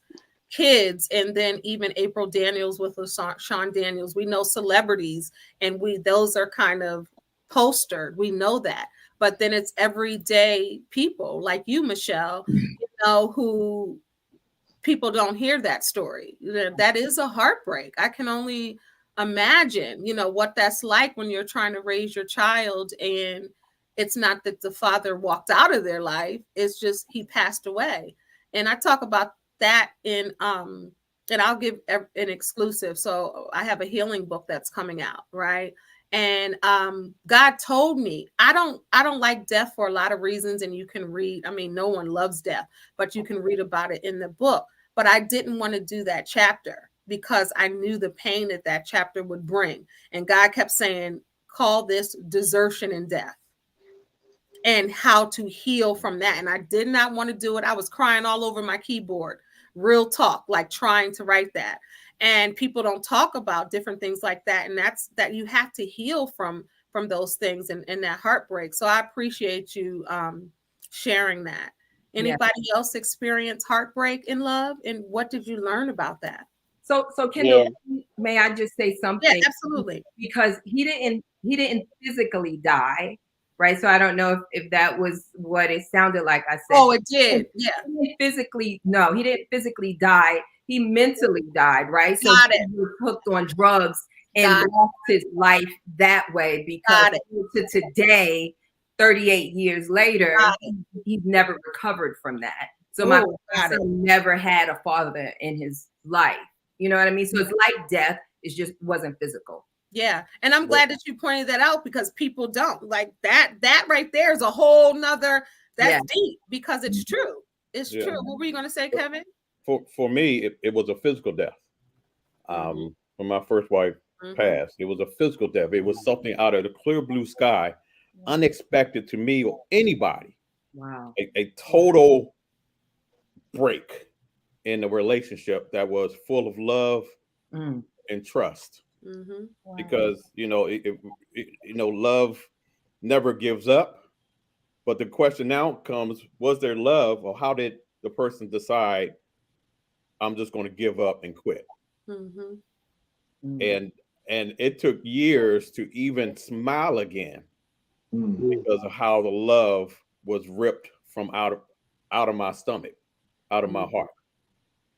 S1: kids, and then even April Daniels with Sean Daniels. We know celebrities, and those are kind of postered. We know that. But then it's everyday people like you, Michele, you know, who people don't hear that story. That is a heartbreak. I can only imagine, you know, what that's like when you're trying to raise your child, and it's not that the father walked out of their life, it's just he passed away. And I talk about that in and I'll give an exclusive. So I have a healing book that's coming out, right? And God told me, I don't like death for a lot of reasons, and you can read, I mean, no one loves death, but you can read about it in the book. But I didn't want to do that chapter because I knew the pain that chapter would bring. And God kept saying, call this desertion and death, and how to heal from that. And I did not want to do it. I was crying all over my keyboard, real talk, like trying to write that. And people don't talk about different things like that. And that's that you have to heal from those things and that heartbreak. So I appreciate you sharing that. Anybody else experience heartbreak in love? And what did you learn about that?
S5: So Kendéll, may I just say something?
S1: Yeah, absolutely.
S5: Because he didn't physically die, right? So I don't know if that was what it sounded like I said.
S1: Oh, it did. Yeah.
S5: He didn't physically die. He mentally died, right? So he was hooked on drugs and lost his life that way, because to today, 38 years later, he's never recovered from that. So my son never had a father in his life. You know what I mean? So it's like death. It just wasn't physical.
S1: Yeah. And I'm glad that you pointed that out, because people don't like that. That right there is a whole nother, that's deep, because it's true. It's true. What were you going to say, Kevin?
S3: For me, it was a physical death. When my first wife passed, it was a physical death. It was something out of the clear blue sky, unexpected to me or anybody.
S5: Wow.
S3: A total break in the relationship that was full of love and trust.
S1: Wow.
S3: Because love never gives up. But the question now comes: was there love, or how did the person decide, I'm just going to give up and quit? And it took years to even smile again because of how the love was ripped from out of my stomach, out of my heart.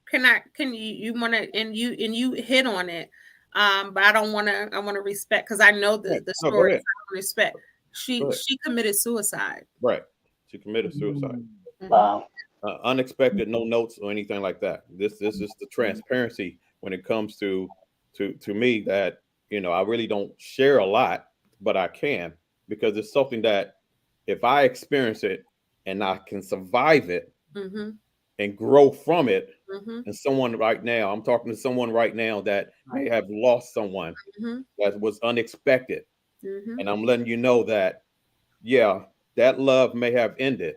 S1: Can you want to, and you hit on it, but I want to respect, because I know the story. I respect. She committed suicide.
S3: Right. She committed suicide.
S2: Wow.
S3: Unexpected, no notes or anything like that. This is the transparency when it comes to me, that I really don't share a lot, but I can, because it's something that if I experience it and I can survive it and grow from it, and I'm talking to someone right now that may have lost someone that was unexpected. And I'm letting you know that, yeah, that love may have ended,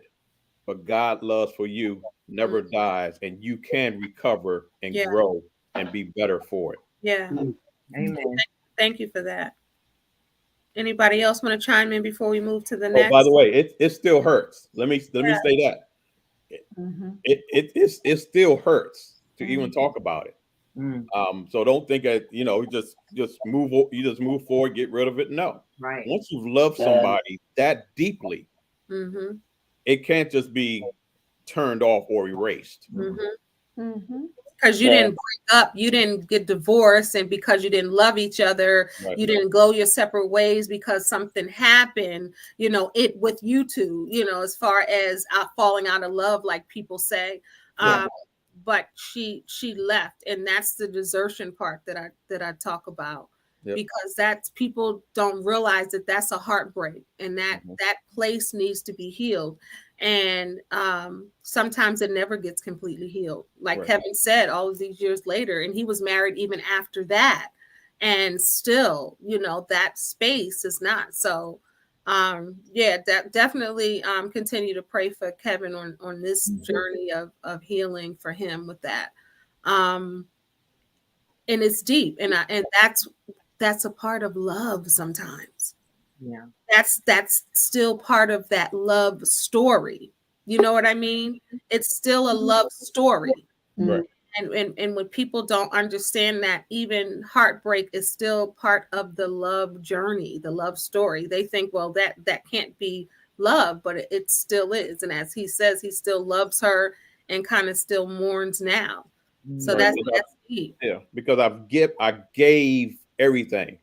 S3: but God loves for you never dies, and you can recover and grow and be better for it.
S1: Yeah.
S5: Amen.
S1: Thank you for that. Anybody else want to chime in before we move to the
S3: Oh,
S1: next?
S3: by the way, it still hurts. Let me say that. It still hurts to even talk about it. So don't think that just move forward, get rid of it. No.
S5: Right.
S3: Once you've loved somebody that deeply, it can't just be turned off or erased.
S1: Because you didn't break up, you didn't get divorced, and because you didn't love each other, you didn't go your separate ways because something happened, it with you two, as far as falling out of love, like people say. But she left, and that's the desertion part that I talk about. Because that's, people don't realize that that's a heartbreak, and that place needs to be healed. And sometimes it never gets completely healed, like Kevin said, all of these years later, and he was married even after that, and still that space is not. So definitely continue to pray for Kevin on this journey of healing for him with that. And it's deep, and that's a part of love sometimes. That's still part of that love story. You know what I mean? It's still a love story. And when people don't understand that even heartbreak is still part of the love journey, the love story, they think, well, that can't be love, but it still is. And as he says, he still loves her and kind of still mourns now. So that's deep.
S3: Yeah, because I gave everything.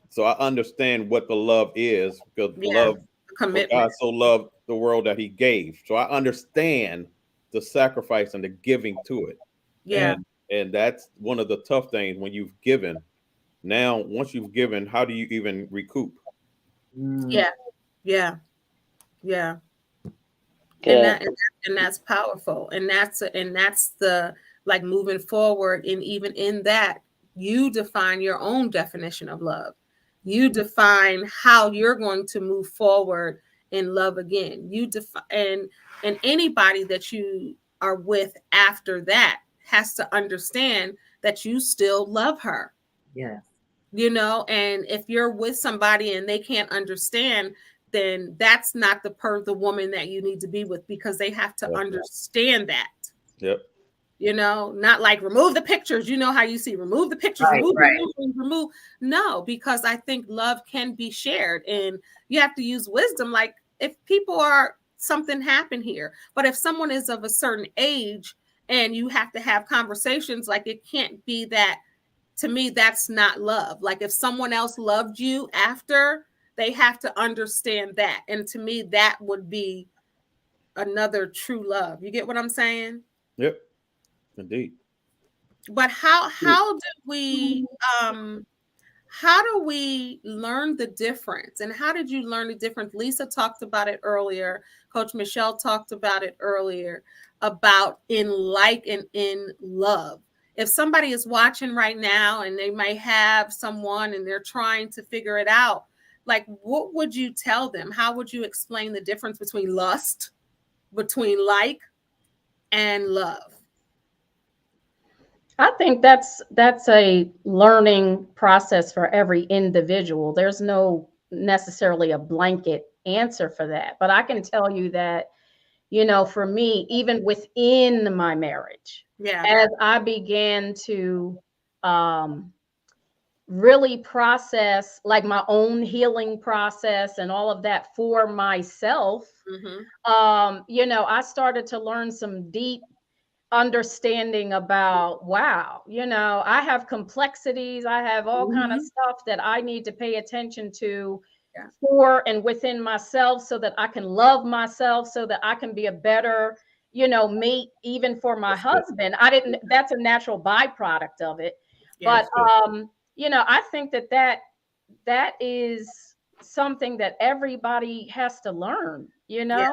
S3: So I understand what the love is, because love,
S1: commitment.
S3: God so loved the world that he gave. So I understand the sacrifice and the giving to it. And that's one of the tough things when you've given. Now, once you've given, how do you even recoup?
S1: Yeah. And that's powerful. And that's the, like, moving forward. And even in that, you define your own definition of love. You define how you're going to move forward in love again. You define, and anybody that you are with after that has to understand that you still love her.
S5: Yes.
S1: And if you're with somebody and they can't understand, then that's not the woman that you need to be with, because they have to understand that. Not like remove the pictures. You know how you see remove the pictures, remove. No, because I think love can be shared, and you have to use wisdom. Like, if people are, something happened here, but if someone is of a certain age and you have to have conversations, like, it can't be that. To me, that's not love. Like, if someone else loved you after, they have to understand that. And to me, that would be another true love. You get what I'm saying?
S3: Yep. Indeed.
S1: But how do we learn the difference? And how did you learn the difference? Lisa talked about it earlier. Coach Michele talked about it earlier, about in love. If somebody is watching right now and they might have someone and they're trying to figure it out, like, what would you tell them? How would you explain the difference between lust, between like, and love?
S4: I think that's a learning process for every individual. There's no necessarily a blanket answer for that. But I can tell you that, for me, even within my marriage, as I began to really process, like, my own healing process and all of that for myself, I started to learn some deep understanding about, wow, I have complexities, I have all kind of stuff that I need to pay attention to for and within myself, so that I can love myself, so that I can be a better mate, even for my husband. That's a natural byproduct of it. But I think that is something that everybody has to learn,
S1: Yeah.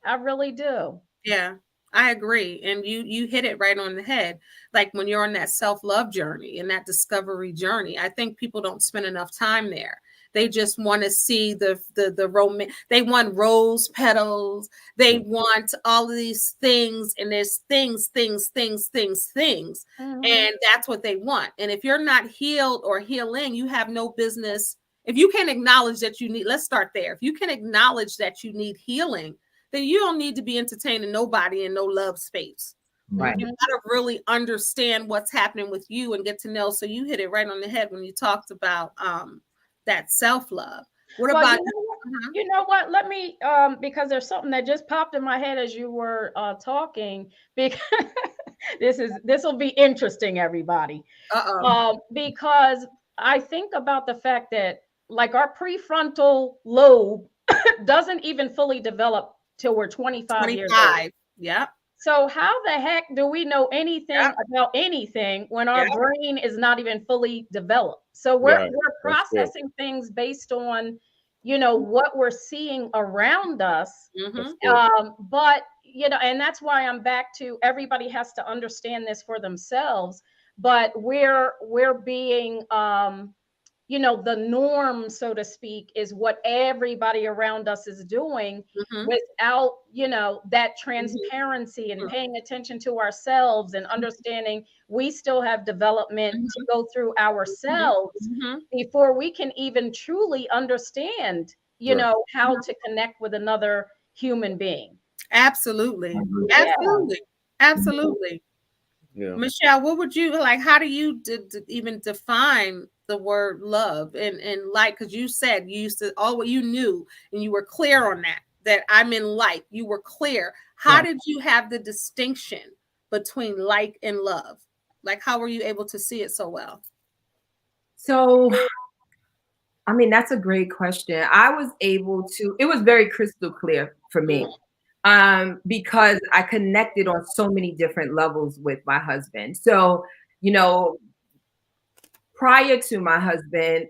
S4: I really do.
S1: Yeah, I agree. And you hit it right on the head. Like when you're on that self-love journey and that discovery journey, I think people don't spend enough time there. They just want to see the romance. They want rose petals. They want all of these things, and there's things.
S4: Mhm.
S1: And that's what they want. And if you're not healed or healing, you have no business. If you can acknowledge that you need, let's start there. If you can acknowledge that you need healing, then you don't need to be entertaining nobody in no love space.
S5: Right.
S1: You gotta really understand what's happening with you and get to know. So you hit it right on the head when you talked about that self-love. What
S4: Well,
S1: about
S4: you know what? Let me because there's something that just popped in my head as you were talking. Because this will be interesting, everybody. Because I think about the fact that like our prefrontal lobe doesn't even fully develop till we're 25 years old.
S1: 25? Yeah.
S4: So how the heck do we know anything about anything when our brain is not even fully developed? So we're processing things based on, what we're seeing around us. But and that's why I'm back to everybody has to understand this for themselves. But we're being the norm, so to speak, is what everybody around us is doing without, that transparency and paying attention to ourselves and understanding we still have development to go through ourselves before we can even truly understand, how to connect with another human being.
S1: Absolutely.
S4: Yeah.
S1: Absolutely.
S3: Yeah.
S1: Michele, what would you like? How do you even define the word love and like? Because you said you used to you knew and you were clear on that I'm in like. You were clear. How did you have the distinction between like and love? Like, how were you able to see it so well?
S5: So, I mean, that's a great question. I was able to, it was very crystal clear for me. Because I connected on so many different levels with my husband. So, prior to my husband,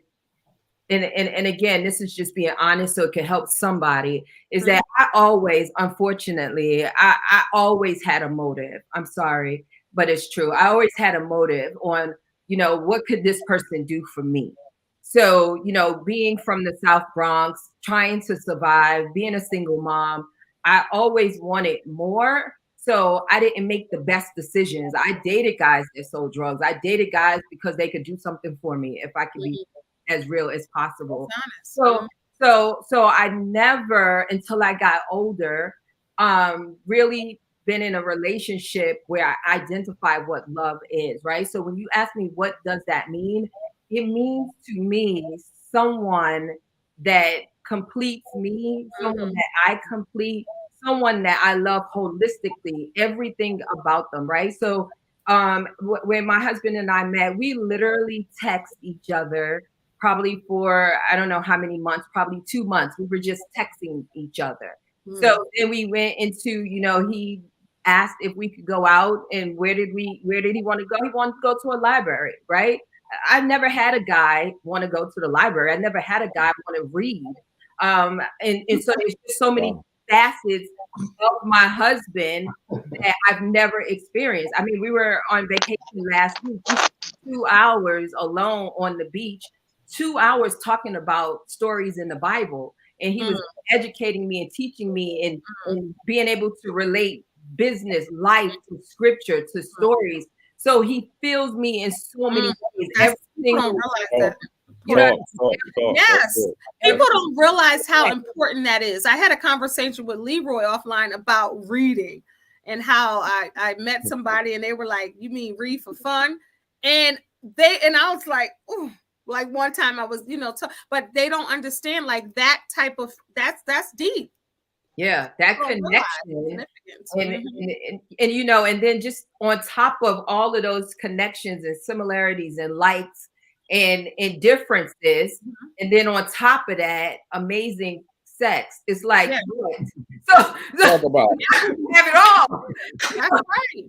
S5: and again, this is just being honest so it can help somebody, is that I always, unfortunately, I always had a motive. I'm sorry, but it's true. I always had a motive on, what could this person do for me? So, being from the South Bronx, trying to survive, being a single mom, I always wanted more. So I didn't make the best decisions. I dated guys that sold drugs. I dated guys because they could do something for me if I could be as real as possible. So I never, until I got older, really been in a relationship where I identify what love is, right? So when you ask me, what does that mean? It means to me someone that completes me, someone that I complete, someone that I love holistically, everything about them, right? So when my husband and I met, we literally text each other probably for, I don't know how many months, probably 2 months. We were just texting each other. So then we went into, he asked if we could go out, and where did he want to go? He wanted to go to a library, right? I've never had a guy want to go to the library. I never had a guy want to read. And so there's just so many facets of my husband that I've never experienced. I mean, we were on vacation last week, 2 hours alone on the beach, 2 hours talking about stories in the Bible. And he was educating me and teaching me and being able to relate business, life to scripture, to stories. So he fills me in so many ways. Every single
S1: Yes, people don't realize how important that is. I had a conversation with Leroy offline about reading and how I met somebody and they were like, "You mean read for fun?" And I was like, "Ooh." Like one time I was, but they don't understand like that type of that's deep.
S5: Yeah, that connection. And then just on top of all of those connections and similarities and likes and differences, and then on top of that, amazing sex. It's like, so
S3: talk about
S5: have it all.
S1: That's right.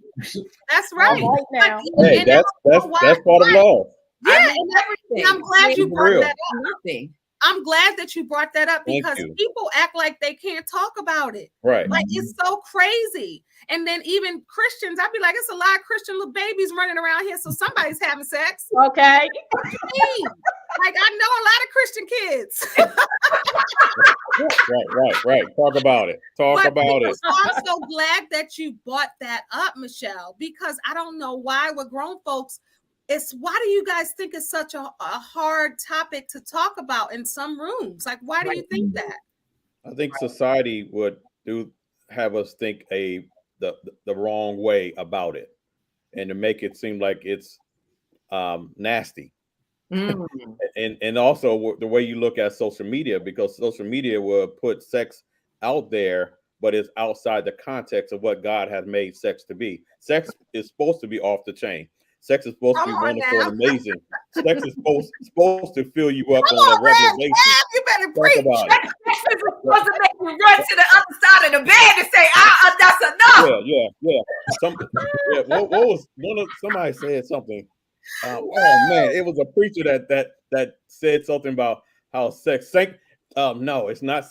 S1: That's right.
S4: Right now.
S3: Hey, that's part of love.
S1: Yeah,
S5: I mean,
S1: and
S5: everything.
S1: I'm glad you brought that up.
S5: Nothing.
S1: I'm glad that you brought that up
S3: Thank
S1: because
S3: you.
S1: people act like they can't talk about it.
S3: Right.
S1: Like it's so crazy. And then even Christians, I'd be like, it's a lot of Christian little babies running around here, so somebody's having sex.
S4: Okay.
S1: What you mean? Like I know a lot of Christian kids.
S3: Right. Talk about it. Talk about it.
S1: So I'm so glad that you brought that up, Michele, because I don't know why with grown folks, why do you guys think it's such a hard topic to talk about in some rooms? Like, why do you think that?
S3: I think society would have us think the wrong way about it, and to make it seem like it's nasty. And also the way you look at social media, because social media will put sex out there, but it's outside the context of what God has made sex to be. Sex is supposed to be off the chain. Sex is supposed to be wonderful and amazing. Sex is supposed to fill you up on a regular basis.
S1: You better preach.
S5: Sex is supposed to make you run to the other side of the bed and say, that's enough.
S3: Yeah. What was somebody said something? Oh man, it was a preacher that said something about how sex no, it's not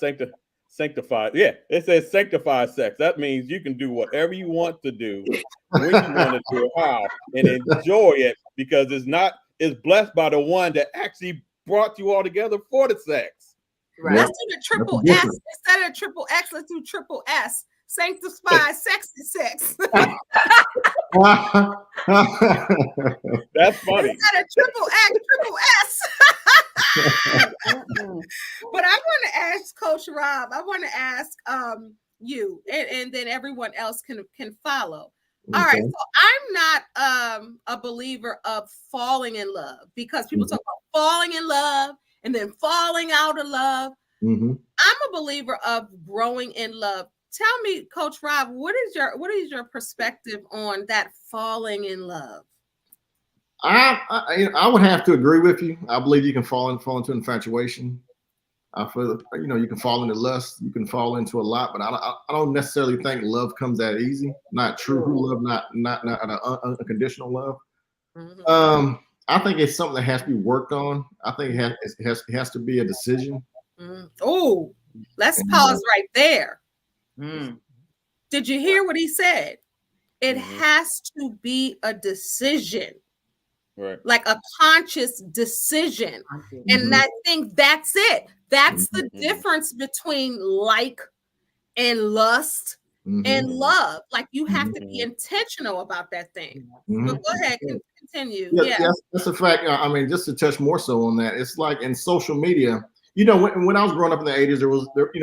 S3: sanctified. Yeah, it says sanctified sex. That means you can do whatever you want to do, when you want to do it, how, and enjoy it, because it's blessed by the one that actually brought you all together for the sex.
S5: Right.
S1: Let's do the triple S instead of triple X. Let's do triple S. Sanctified sexy sex.
S3: That's funny.
S1: Instead of triple X, triple S. But I want to ask Coach Rob. I want to ask you, and then everyone else can follow. All right, so I'm not a believer of falling in love, because people talk about falling in love and then falling out of love. I'm a believer of growing in love. Tell me, Coach Rob, what is your perspective on that falling in love?
S6: I would have to agree with you. I believe you can fall into infatuation. I feel you can fall into lust. You can fall into a lot, but I don't necessarily think love comes that easy. Not true love, not an unconditional love. I think it's something that has to be worked on. I think it has to be a decision.
S1: Oh, let's pause right there. Did you hear what he said? It has to be a decision.
S3: Right.
S1: Like a conscious decision. And I think that's it. That's the difference between like and lust and love. Like you have to be intentional about that thing. But go ahead, continue.
S6: Yes, that's a fact. I mean, just to touch more so on that, it's like in social media, when I was growing up in the 80s,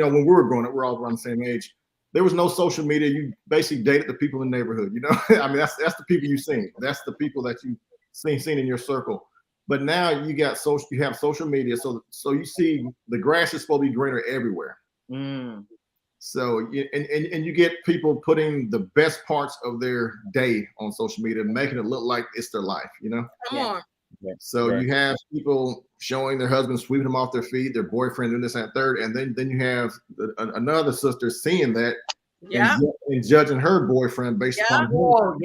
S6: when we were growing up, we're all around the same age. There was no social media. You basically dated the people in the neighborhood. I mean, that's the people you've seen. That's the people that you seen in your circle. But now you have social media, so you see the grass is supposed to be greener everywhere. So and you get people putting the best parts of their day on social media, making it look like it's their life.
S1: Come on.
S6: So you have people showing their husbands sweeping them off their feet, their boyfriend doing this and third, and then you have another sister seeing that. And judging her boyfriend based upon
S5: him.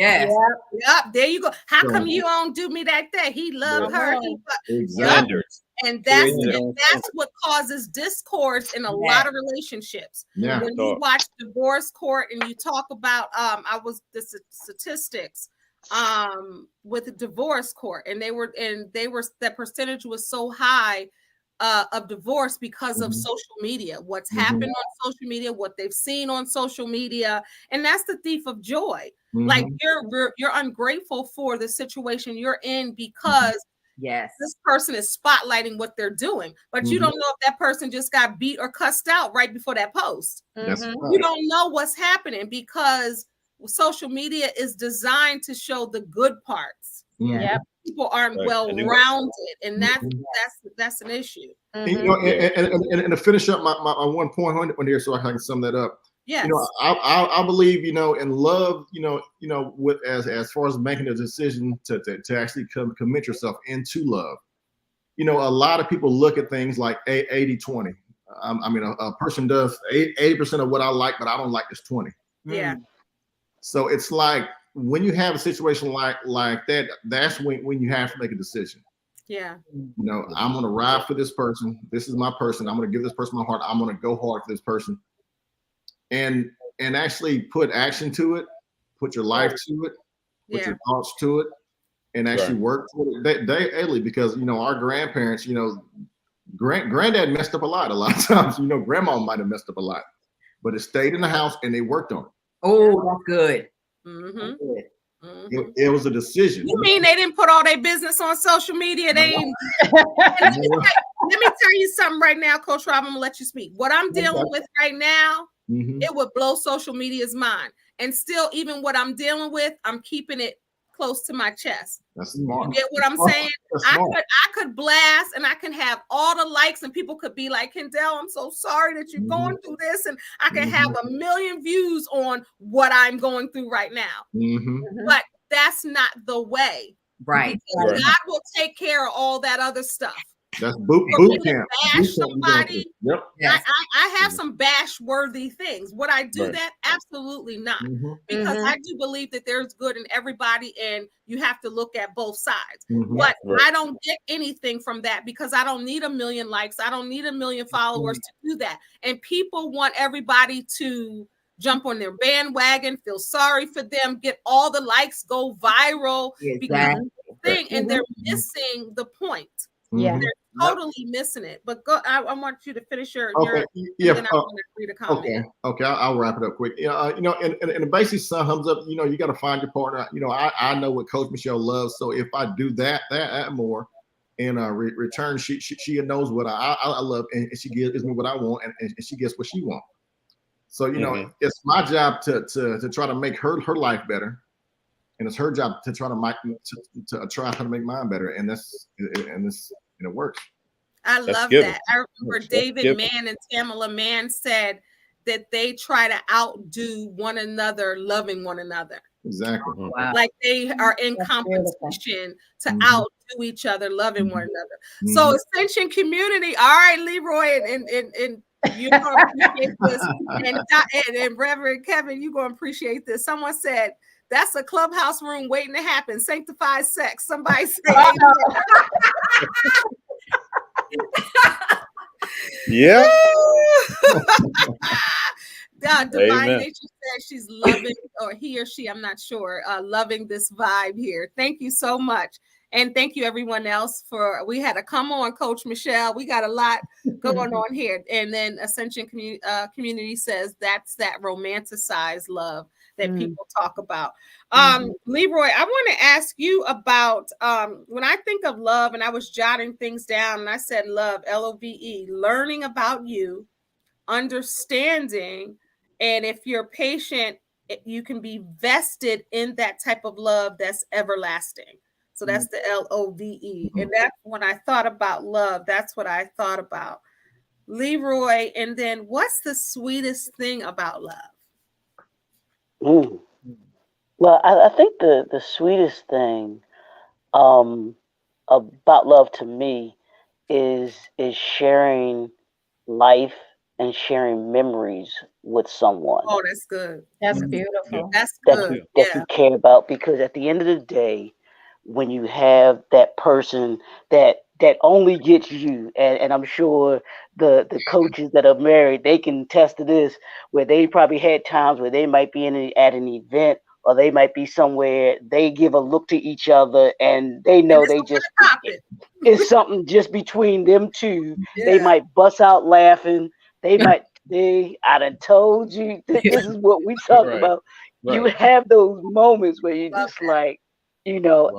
S1: There you go. How come you don't do me like that? He loved her.
S3: Standards.
S1: And that's what causes discord in a lot of relationships. When you watch divorce court and you talk about the statistics with the divorce court, and that percentage was so high of divorce because of social media, what's happened on social media, what they've seen on social media, and that's the thief of joy. Like you're ungrateful for the situation you're in because this person is spotlighting what they're doing, but you don't know if that person just got beat or cussed out right before that post. You don't know what's happening because social media is designed to show the good parts. People aren't well-rounded, and that's an issue.
S6: And to finish up my one point on here, so I can sum that up. I believe in love. With as far as making a decision to actually commit yourself into love. A lot of people look at things like 80-20. I mean, a person does 80% of what I like, but I don't like this 20. So it's like when you have a situation like that, that's when you have to make a decision.
S1: Yeah.
S6: You know, I'm gonna ride for this person. This is my person. I'm gonna give this person my heart. I'm gonna go hard for this person, and actually put action to it, put your life to it, put your thoughts to it, and actually work for it daily. Because you know, our grandparents, you know, granddad messed up a lot of times. You know, grandma might have messed up a lot, but it stayed in the house and they worked on it.
S5: Oh, that's good.
S1: Mm-hmm.
S6: It was a decision.
S1: You mean they didn't put all their business on social media? They ain't. Let me tell you something right now, Coach Rob. I'm gonna let you speak. What I'm dealing with right now, it would blow social media's mind. And still, even what I'm dealing with, I'm keeping it close to my chest.
S6: That's smart.
S1: You get what I'm saying? I could blast and I can have all the likes and people could be like, Kendéll, I'm so sorry that you're going through this. And I can have 1 million views on what I'm going through right now. But that's not the way.
S5: Right.
S1: God will take care of all that other stuff.
S6: That's boot camp.
S1: Bash somebody.
S6: Yep.
S1: I have some bash worthy things. Would I do that? Absolutely not. Because I do believe that there's good in everybody and you have to look at both sides. But I don't get anything from that because I don't need 1 million likes. I don't need 1 million followers to do that. And people want everybody to jump on their bandwagon, feel sorry for them, get all the likes, go viral, because thing, and they're missing the point.
S4: Yeah,
S1: they're totally missing it. But go, I want you to finish your
S6: okay.
S1: And then I'm going to read a comment.
S6: Okay. I'll wrap it up quick. You know, and the basic sums up. You know, you got to find your partner. You know, I know what Coach Michele loves. So if I do that more, and return, she knows what I love, and she gives me what I want, and she gets what she wants. So you know, it's my job to try to make her life better, and it's her job to try to make mine better, and it works.
S1: I love that. I remember David Mann and Tamala Mann said that they try to outdo one another, loving one another.
S6: Exactly.
S5: Wow.
S1: Like they are in competition to outdo each other, loving one another. So Ascension community. All right, Leroy and you're gonna appreciate this, and Reverend Kevin, you're gonna appreciate this. Someone said that's a clubhouse room waiting to happen. Sanctified sex. Somebody say
S3: yeah.
S1: Divine Nature said she's loving, or he or she, I'm not sure, loving this vibe here. Thank you so much. And thank you everyone else we had a come on, Coach Michele. We got a lot going on here. And then Ascension Community says that's that romanticized love that people talk about. Leroy, I want to ask you about when I think of love, and I was jotting things down and I said love, LOVE, learning about you, understanding, and if you're patient, you can be vested in that type of love that's everlasting. So that's the LOVE. And that's when I thought about love, that's what I thought about. Leroy, and then what's the sweetest thing about love?
S2: Well, I think the sweetest thing about love to me is sharing life and sharing memories with someone.
S1: Oh, that's good.
S4: That's beautiful.
S1: That's good.
S2: That you care about, because at the end of the day, when you have that person that only gets you, and I'm sure the coaches that are married, they can attest to this, where they probably had times where they might be at an event, or they might be somewhere, they give a look to each other and they know they just it's something just between them two. They might bust out laughing. I done told you this is what we talk about. You have those moments where you just like, you know,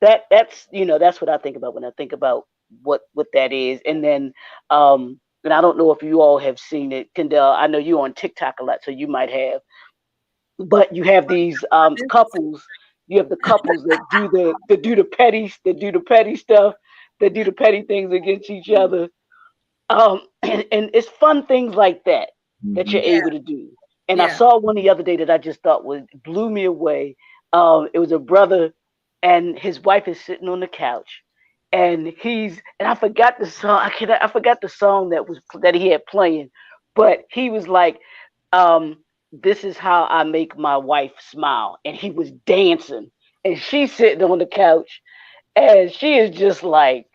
S2: that's what I think about when I think about what that is. And then and I don't know if you all have seen it, Kendéll. I know you're on TikTok a lot, so you might have. But you have these couples. You have the couples that do the petty stuff, that do the petty things against each other. And it's fun things like that you're able to do. And I saw one the other day that I just thought blew me away. It was a brother and his wife is sitting on the couch, and I forgot the song. I forgot the song that he had playing, but he was like, this is how I make my wife smile. And he was dancing, and she's sitting on the couch, And she is just like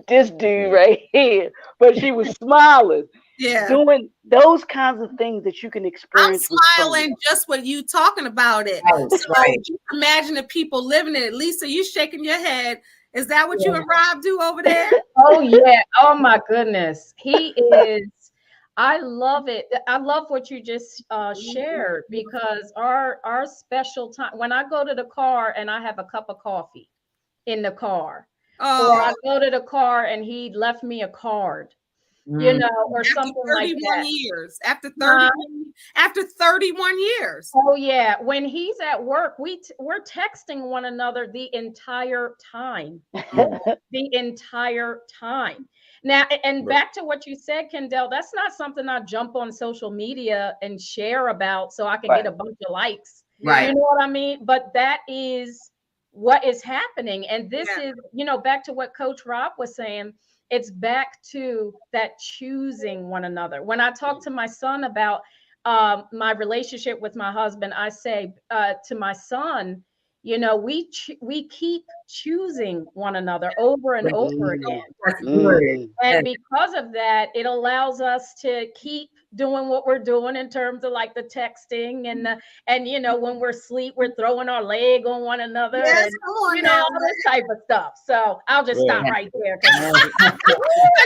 S2: this dude right here. But she was smiling,
S1: Yeah.
S2: doing those kinds of things that you can
S1: I'm
S2: experience with someone.
S1: smiling just with you talking about it.
S5: Right,
S1: So
S5: right.
S1: just imagine the people living in it. Lisa, you shaking your head. Is that what you and Rob do over there?
S4: Oh yeah. Oh my goodness. He is. I love it. I love what you just shared, because our special time when I go to the car and I have a cup of coffee in the car, or I
S1: Oh,
S4: go to the car and he left me a card,
S5: Mm.
S4: or
S1: after
S4: something like
S1: 31
S4: that.
S1: years. After
S4: Huh?
S1: 31 years.
S4: Oh yeah, when he's at work, we're texting one another the entire time. The entire time. Now, and back to what you said, Kendéll, that's not something I jump on social media and share about so I can get a bunch of likes.
S5: Right.
S4: You know what I mean? But that is what is happening. And this
S1: Yeah.
S4: is, back to what Coach Rob was saying, it's back to that choosing one another. When I talk to my son about my relationship with my husband, I say to my son, we keep choosing one another over and over again.
S5: That's good.
S2: Mm.
S4: And because of that, it allows us to keep doing what we're doing in terms of like the texting and when we're asleep, we're throwing our leg on one another
S1: Yes,
S4: and
S1: come on now.
S4: all this type of stuff. So I'll just stop right there.
S1: But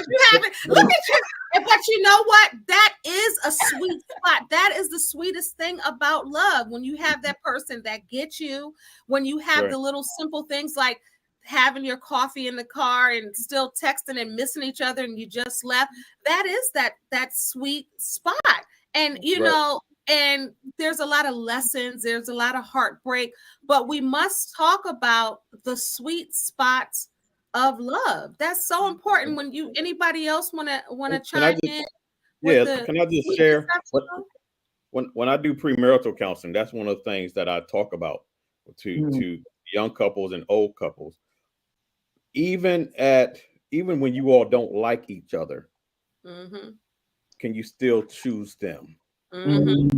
S1: you haven't. Look at you. But you know what? That is a sweet spot. That is the sweetest thing about love. When you have that person that gets you, when you have the little simple things like having your coffee in the car and still texting and missing each other and you just left, that is that sweet spot. And and there's a lot of lessons, there's a lot of heartbreak, but we must talk about the sweet spots of love. That's so important. When anybody else want to chime in?
S3: Can I just share? When I do premarital counseling, that's one of the things that I talk about to young couples and old couples. Even when you all don't like each other, can you still choose them? In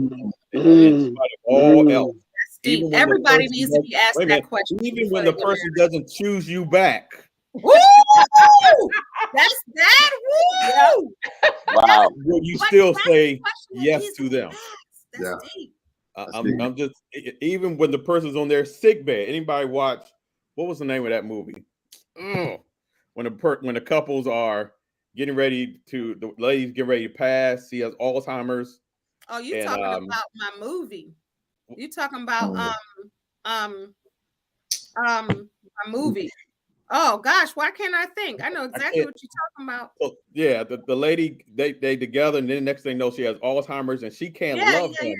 S3: spite of all else,
S1: everybody needs to be asked that question.
S3: Even when the person doesn't choose you back.
S1: Woo! That's that. Woo!
S2: Wow.
S3: Will you still say yes to them?
S1: That's deep.
S3: I'm just, even when the person's on their sick bed. Anybody watch, what was the name of that movie? When the couples are getting ready to, the ladies get ready to pass, she has Alzheimer's.
S1: Oh, you talking about my movie? You talking about my movie? Oh gosh, why can't I think? I know exactly what you're talking about.
S3: So, yeah, the lady, they together, and then the next thing you know, she has Alzheimer's and she can't love him.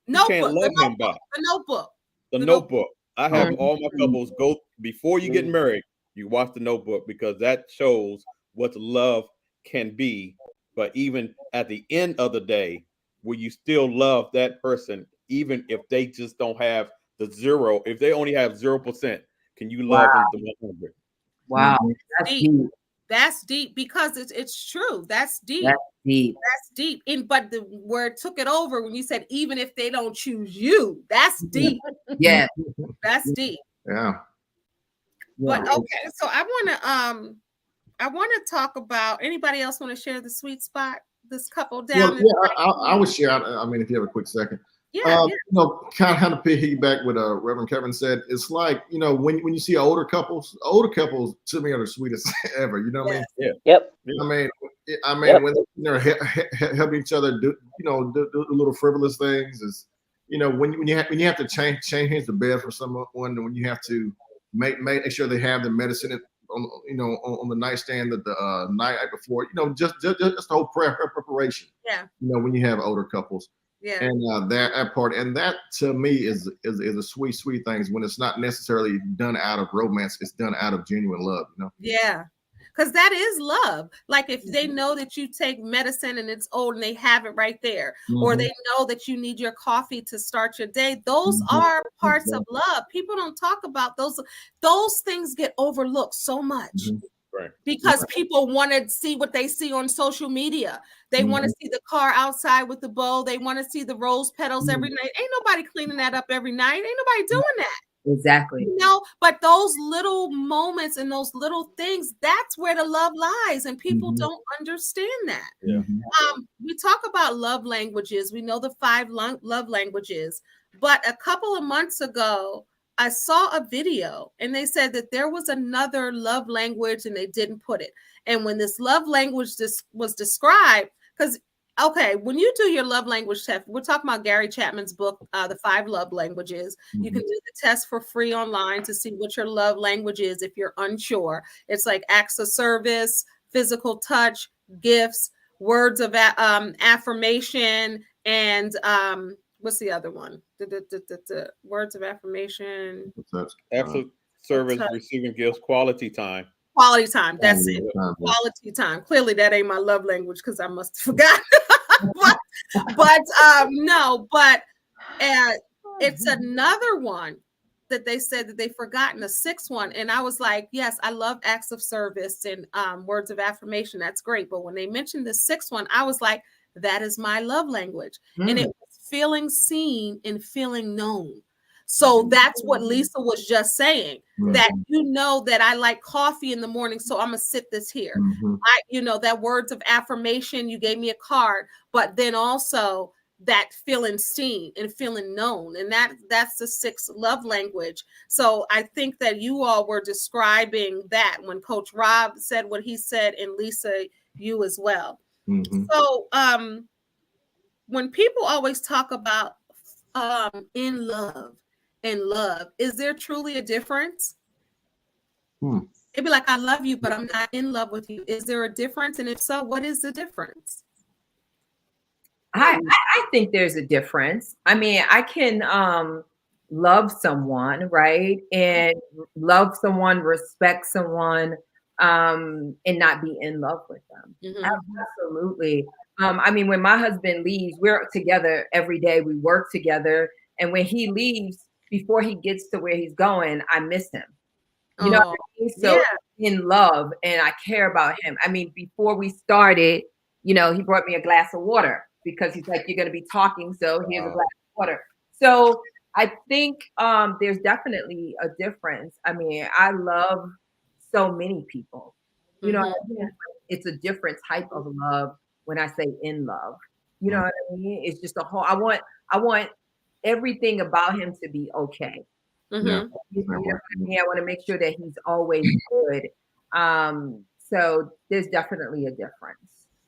S1: Notebook,
S3: she can't love him back.
S1: The
S3: Notebook. I have all my couples go, before you get married, you watch The Notebook, because that shows what love can be. But even at the end of the day, will you still love that person, even if they just don't have the zero? If they only have 0%, can you love them to 100?
S5: Wow,
S1: that's deep. That's deep, because it's true. That's deep.
S5: That's deep.
S1: That's deep. But the word took it over when you said, even if they don't choose you, that's deep.
S5: Yeah,
S1: that's deep.
S6: Yeah.
S1: But okay, so I want to talk about, anybody else want to share the sweet spot? This couple down.
S6: I would share. I mean, if you have a quick second.
S1: Kind
S6: of piggyback what Reverend Kevin said. It's like, when you see older couples to me are the sweetest ever. You know what I mean?
S3: Yeah.
S2: Yep.
S6: I mean, when they're helping each other do little frivolous things, is when you have to change the bed for someone, when you have to make sure they have the medicine on the nightstand the night before, just the whole preparation.
S1: Yeah.
S6: When you have older couples.
S1: Yeah.
S6: And that part, and that to me is a sweet things when it's not necessarily done out of romance, it's done out of genuine love,
S1: Yeah. Because that is love. Like if they know that you take medicine and it's old and they have it right there, or they know that you need your coffee to start your day, those are parts of love. People don't talk about those. Those things get overlooked so much.
S3: Right.
S1: Because people want to see what they see on social media. They want to see the car outside with the bow. They want to see the rose petals every night. Ain't nobody cleaning that up every night. Ain't nobody doing that.
S5: Exactly.
S1: You know, but those little moments and those little things, that's where the love lies. And people don't understand that.
S3: Yeah.
S1: We talk about love languages. We know the 5 love languages. But a couple of months ago, I saw a video and they said that there was another love language and they didn't put it. And when this love language was described, because okay, when you do your love language test, we're talking about Gary Chapman's book, The 5 Love Languages. You can do the test for free online to see what your love language is if you're unsure. It's like acts of service, physical touch, gifts, words of affirmation, and what's the other one? Words of affirmation.
S3: Acts of service, receiving gifts, quality time.
S1: Quality time. That's it. Quality time. Clearly, that ain't my love language because I must have forgotten. but it's another one that they said that they've forgotten, a 6th one. And I was like, yes, I love acts of service and words of affirmation. That's great. But when they mentioned the 6th one, I was like, that is my love language. And it was feeling seen and feeling known. So that's what Lisa was just saying, that you know that I like coffee in the morning, so I'm gonna sit this here. That words of affirmation, you gave me a card, but then also that feeling seen and feeling known, and that's the 6th love language. So I think that you all were describing that when Coach Rob said what he said, and Lisa, you as well. So when people always talk about in love and love, is there truly a difference? It'd be like, I love you, but I'm not in love with you. Is there a difference? And if so, what is the difference?
S5: I think there's a difference. I mean, I can love someone, right? And love someone, respect someone, and not be in love with them. Absolutely. I mean, when my husband leaves, we're together every day. We work together. And when he leaves, before he gets to where he's going, I miss him. You know what I mean? So in love, and I care about him. I mean, before we started, he brought me a glass of water because he's like, you're going to be talking. So here's a glass of water. So I think there's definitely a difference. I mean, I love so many people. You know what I mean? It's a different type of love when I say in love. You know what I mean? It's just a whole, I want everything about him to be okay. You know what I mean? I want to make sure that he's always good. So there's definitely a difference.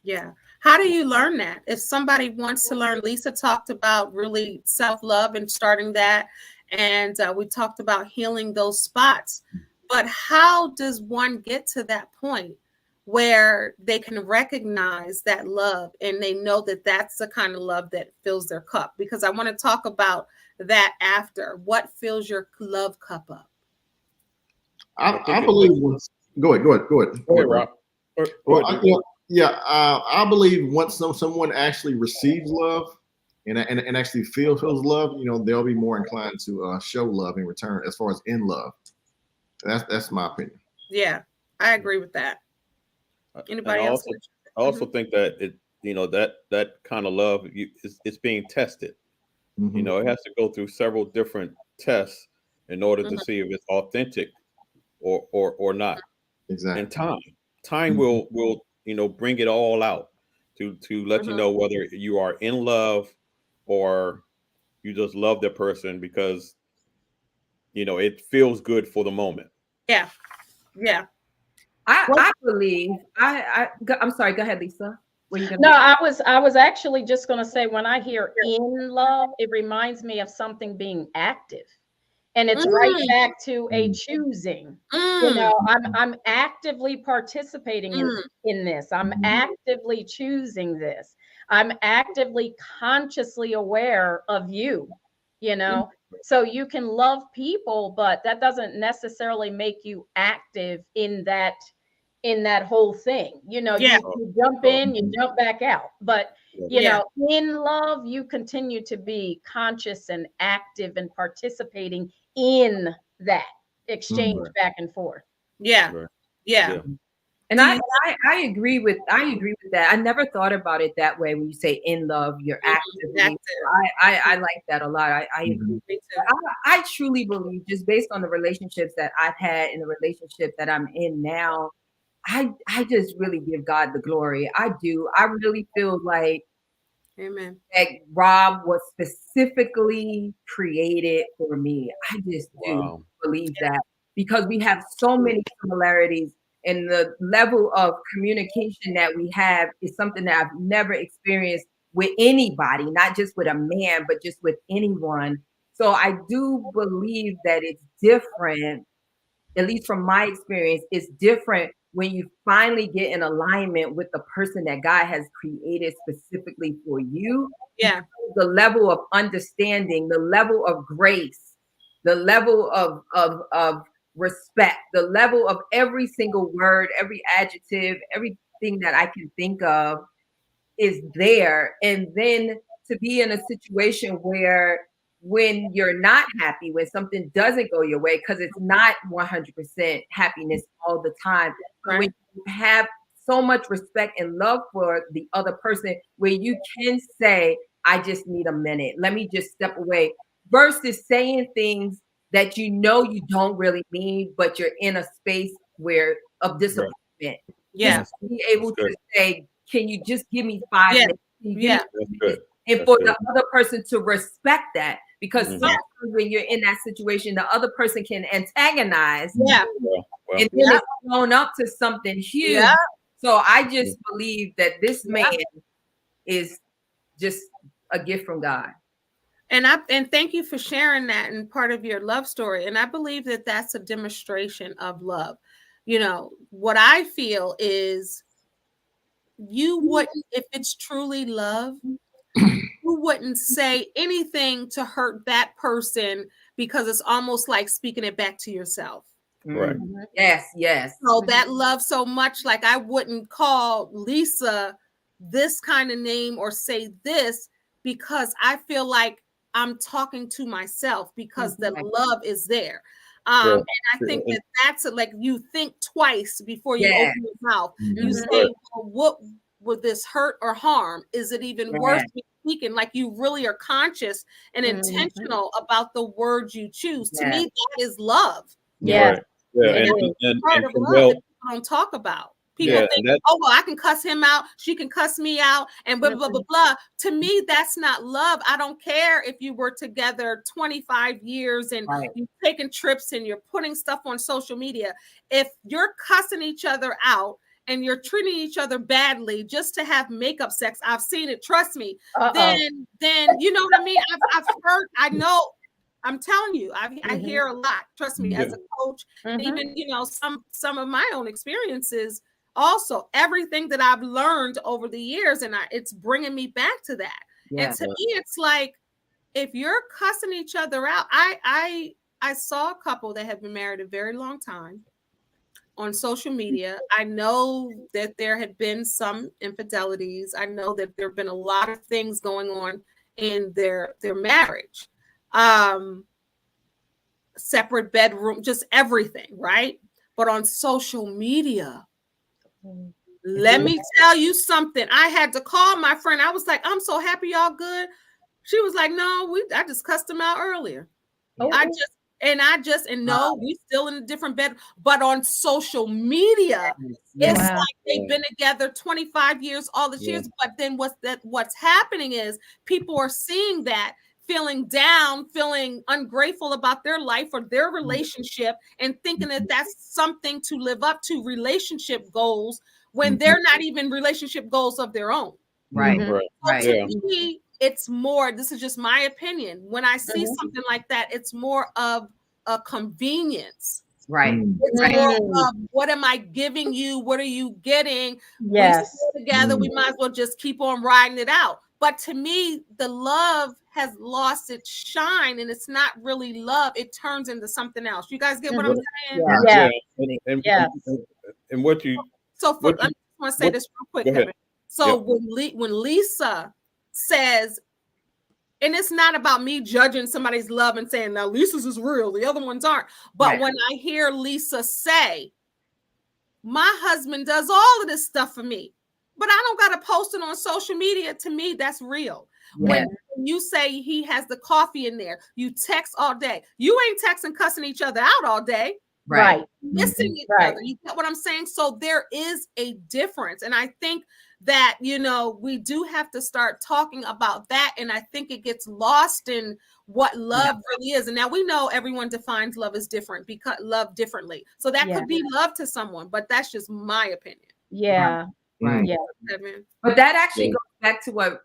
S1: Yeah. How do you learn that? If somebody wants to learn, Lisa talked about really self-love and starting that. And we talked about healing those spots. But how does one get to that point where they can recognize that love and they know that that's the kind of love that fills their cup? Because I want to talk about that after. What fills your love cup up?
S6: I believe. Go ahead, Rob. I believe once someone actually receives love and actually feels love, they'll be more inclined to show love in return. As far as in love, that's my opinion.
S1: Yeah, I agree with that. Anybody else?
S3: I also think that that kind of love it's being tested. It has to go through several different tests in order to see if it's authentic or not.
S6: Exactly.
S3: And time will bring it all out to let you know whether you are in love or you just love the person because it feels good for the moment.
S1: Yeah.
S4: I
S5: believe I'm sorry, go ahead, Lisa.
S4: I was actually just going to say, when I hear in love, it reminds me of something being active. And it's right back to a choosing. I'm actively participating in this. I'm actively choosing this. I'm actively consciously aware of you, So you can love people, but that doesn't necessarily make you active in that whole thing. You jump in, you jump back out. But in love, you continue to be conscious and active and participating in that exchange back and forth.
S1: Yeah.
S5: And I agree with that. I never thought about it that way. When you say in love, you're actively. I like that a lot. I agree. I truly believe, just based on the relationships that I've had and the relationship that I'm in now, I just really give God the glory. I do. I really feel like,
S1: amen,
S5: that Rob was specifically created for me. I just do believe that, because we have so many similarities, and the level of communication that we have is something that I've never experienced with anybody, not just with a man, but just with anyone. So I do believe that it's different, at least from my experience. It's different when you finally get in alignment with the person that God has created specifically for you.
S1: yeah,
S5: The level of understanding, the level of grace, the level of respect, the level of every single word, every adjective, everything that I can think of is there. And then to be in a situation where, when you're not happy, when something doesn't go your way, because it's not 100% happiness all the time,
S1: right.
S5: when you have so much respect and love for the other person, where you can say, I just need a minute, let me just step away, versus saying things that you don't really mean, but you're in a space where of disappointment.
S1: Yeah.
S5: Just be able to say, can you just give me 5 minutes?
S1: Yeah.
S3: That's good.
S5: And
S3: That's
S5: for
S3: good.
S5: the other person to respect that, because
S3: Mhm.
S5: sometimes when you're in that situation, the other person can antagonize,
S1: Yeah.
S5: and then it's blown up to something huge.
S1: Yeah.
S5: So I just believe that this man is just a gift from God.
S1: And thank you for sharing that and part of your love story. And I believe that that's a demonstration of love. You know, what I feel is, you wouldn't, if it's truly love, you wouldn't say anything to hurt that person, because it's almost like speaking it back to yourself.
S3: Right.
S5: Yes.
S1: So that love so much, like I wouldn't call Lisa this kind of name or say this, because I feel like I'm talking to myself, because the love is there. And I think that that's like, you think twice before you open your mouth. You say, well, what would this hurt or harm? Is it even worth me speaking? Like, you really are conscious and intentional about the words you choose. To me, that is love.
S4: Yes.
S3: Right. Yeah,
S1: And part of love
S3: well,
S1: that people don't talk about. People think, oh, well, I can cuss him out, she can cuss me out, and blah, blah, blah, blah. To me, that's not love. I don't care if you were together 25 years and you're taking trips and you're putting stuff on social media. If you're cussing each other out and you're treating each other badly just to have makeup sex, I've seen it, trust me, then you know what I mean? I've heard, I know. I'm telling you, I hear a lot. Trust me, as a coach, even, you know, some of my own experiences, also everything that I've learned over the years, and it's bringing me back to that. And to me, it's like, if you're cussing each other out, I saw a couple that have been married a very long time on social media. I know that there had been some infidelities. I know that there have been a lot of things going on in their marriage. Separate bedroom, just everything, right? But on social media, let me tell you something. I had to call my friend. I was like, I'm so happy y'all good. She was like, no, I just cussed them out earlier. And no, we still in a different bed. But on social media, it's like they've been together 25 years, all these years. But then what's happening is people are seeing that, feeling down, feeling ungrateful about their life or their relationship, and thinking that that's something to live up to, relationship goals, when they're not even relationship goals of their own.
S5: Right.
S1: To me, it's more, this is just my opinion, when I see something like that, it's more of a convenience. It's more of, what am I giving you? What are you getting?
S4: Yes.
S1: We together, we might as well just keep on riding it out. But to me, the love has lost its shine, and it's not really love. It turns into something else. You guys get what I'm saying?
S4: Yeah.
S3: And what you...
S1: So I just want to say this real quick, Kevin. So when Lisa says, and it's not about me judging somebody's love and saying, now Lisa's is real, the other ones aren't. But when I hear Lisa say, my husband does all of this stuff for me, but I don't got to post it on social media. To me, that's real.
S5: Yeah.
S1: When you say he has the coffee in there, you text all day. You ain't texting, cussing each other out all day.
S4: Right.
S1: Missing each
S4: Right.
S1: other. You get what I'm saying? So there is a difference. And I think that, you know, we do have to start talking about that. And I think it gets lost in what love really is. And now we know everyone defines love as different, because love differently. So that could be love to someone, but that's just my opinion.
S4: Yeah.
S5: Right.
S4: Yeah.
S5: But that actually goes back to what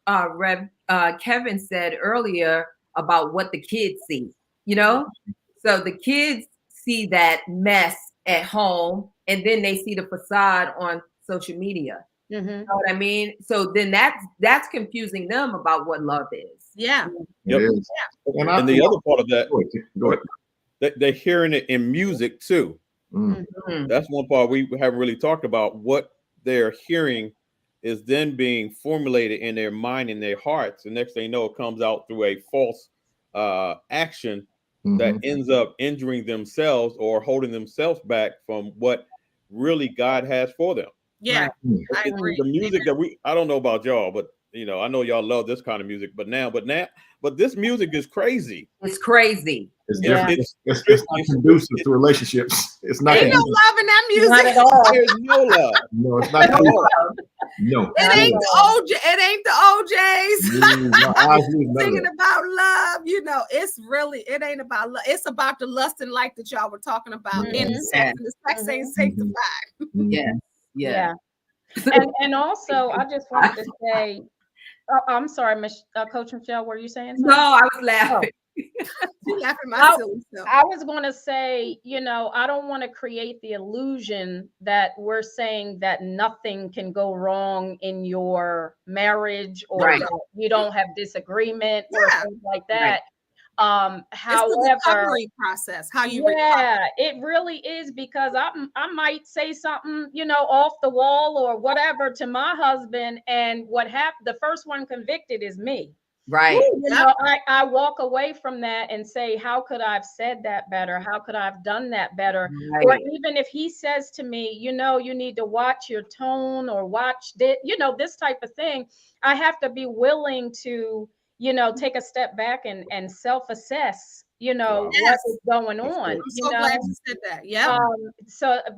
S5: Kevin said earlier about what the kids see, you know? So the kids see that mess at home, and then they see the facade on social media. You know what I mean? So then that's confusing them about what love is.
S1: Yeah.
S3: Yep.
S6: Yeah.
S3: And the other part of that,
S6: go ahead.
S3: they're hearing it in music too. That's one part we haven't really talked about. What they're hearing is then being formulated in their mind and their hearts. The next thing you know, it comes out through a false action that ends up injuring themselves or holding themselves back from what really God has for them.
S1: Yeah, I agree.
S3: The music that I don't know about y'all, but you know, I know y'all love this kind of music, but this music is crazy.
S5: It's crazy.
S6: It's not conducive to relationships. It's not.
S1: Ain't no love in that music.
S4: Not at all.
S3: There's no love.
S6: No, it's not. No.
S1: It ain't the OJ. It ain't the OJs singing about love. You know, it ain't about love. It's about the lust and light that y'all were talking about in sex, and the sex ain't sanctified.
S5: Yeah.
S4: And also, I just wanted to say, I'm sorry, Coach Michele, were you saying something?
S5: No, I was laughing.
S4: I was going to say, you know, I don't want to create the illusion that we're saying that nothing can go wrong in your marriage, or that you don't have disagreement or things like that. However,
S1: it's the recovery process, how you recover.
S4: It really is, because I might say something, you know, off the wall or whatever to my husband, and what happened, the first one convicted is me.
S5: Right.
S4: You know, I walk away from that and say, how could I have said that better? How could I have done that better? Or even if he says to me, you know, you need to watch your tone, or watch this, you know, this type of thing, I have to be willing to, you know, take a step back and self-assess, you know, what is going on.
S1: I'm so glad you said that. Yeah.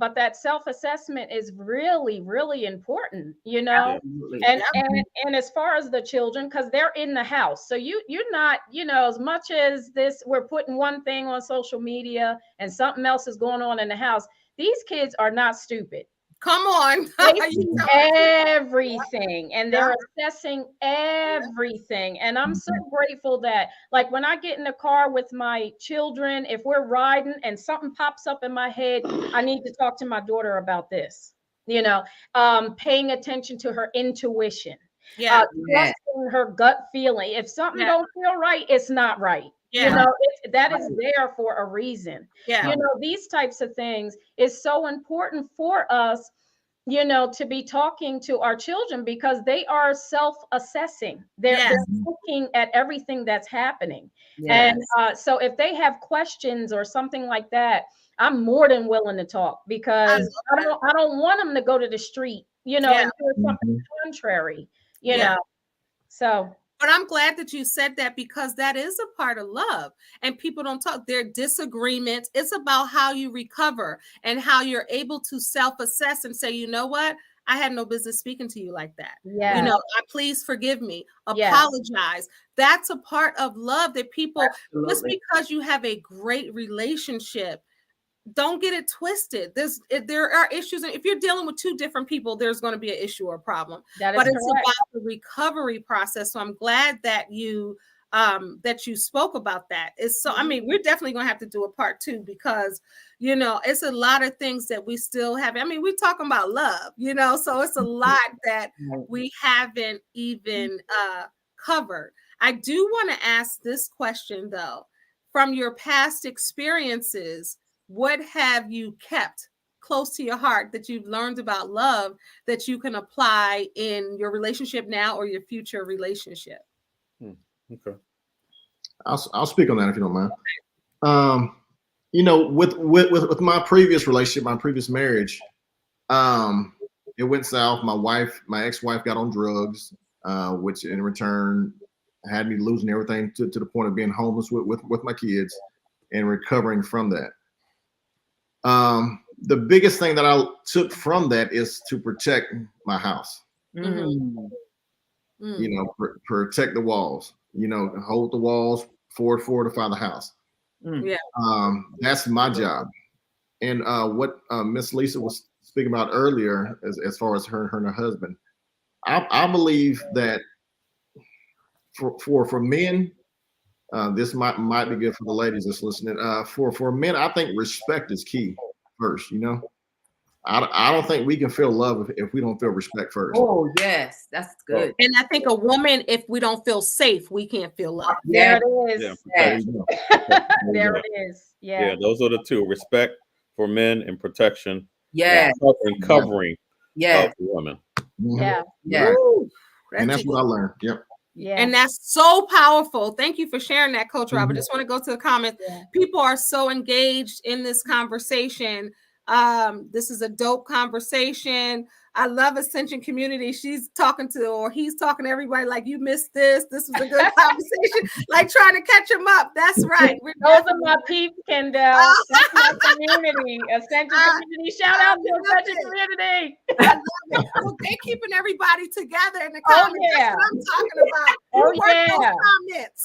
S4: But that self-assessment is really, really important, you know. And as far as the children, because they're in the house, so you're not, you know, as much as this, we're putting one thing on social media and something else is going on in the house. These kids are not stupid.
S1: Come on.
S4: They see everything, and they're assessing everything. And I'm so grateful that, like, when I get in the car with my children, if we're riding and something pops up in my head, I need to talk to my daughter about this, you know, paying attention to her intuition, trusting her gut feeling. If something don't feel right, it's not right. You know, that is there for a reason. You know, these types of things is so important for us, you know, to be talking to our children, because they are self-assessing. They're looking at everything that's happening. And so if they have questions or something like that, I'm more than willing to talk, because I don't want them to go to the street, you know, and do something contrary, you know. So.
S1: But I'm glad that you said that, because that is a part of love, and people don't talk. Their disagreements. It's about how you recover and how you're able to self-assess and say, you know what? I had no business speaking to you like that. You know, please forgive me. Apologize. That's a part of love that people, just because you have a great relationship, don't get it twisted. There are issues, and if you're dealing with two different people, there's going to be an issue or a problem. But it's about the recovery process. So I'm glad that you spoke about that. It's so, I mean, we're definitely going to have to do a part 2, because, you know, it's a lot of things that we still have. I mean, we're talking about love, you know, so it's a lot that we haven't even covered. I do want to ask this question, though. From your past experiences, what have you kept close to your heart that you've learned about love that you can apply in your relationship now or your future relationship?
S3: Okay.
S6: I'll speak on that if you don't mind. You know, with my previous relationship, my previous marriage, It went south. My ex-wife got on drugs, which in return had me losing everything to the point of being homeless with my kids and recovering from that. The biggest thing that I took from that is to protect my house.
S5: Mm.
S6: You know, protect the walls, you know, hold the walls, fortify the house.
S1: Yeah.
S6: That's my job. And what Miss Lisa was speaking about earlier, as far as her and her husband, I believe that for men, this might be good for the ladies that's listening. For men, I think respect is key first. You know, I don't think we can feel love if we don't feel respect first.
S5: Oh yes, that's good.
S1: And I think a woman, if we don't feel safe, we can't feel love.
S4: There it is.
S3: Yeah.
S6: There you go.
S4: There it is.
S3: Yeah, those are the two: respect for men and protection.
S5: Yeah.
S3: And covering
S5: Yeah.
S3: of women.
S4: Yeah.
S5: Yeah.
S1: Woo.
S6: And that's what I learned. Yep.
S4: Yeah.
S1: And that's so powerful. Thank you for sharing that, Coach Rob. I
S6: Mhm.
S1: just want to go to the comments.
S4: Yeah.
S1: People are so engaged in this conversation. This is a dope conversation. I love Ascension Community. She's talking to, or he's talking to everybody like, you missed this. This was a good conversation. Like trying to catch them up. That's right.
S4: Those are my peeps, Kendéll. That's my community. Ascension Community. Shout out to Ascension Community.
S1: I love it. Well, they're keeping everybody together in the comments.
S4: yeah.
S1: That's what I'm talking about.
S4: Oh,
S1: You work those
S4: yeah.
S1: comments.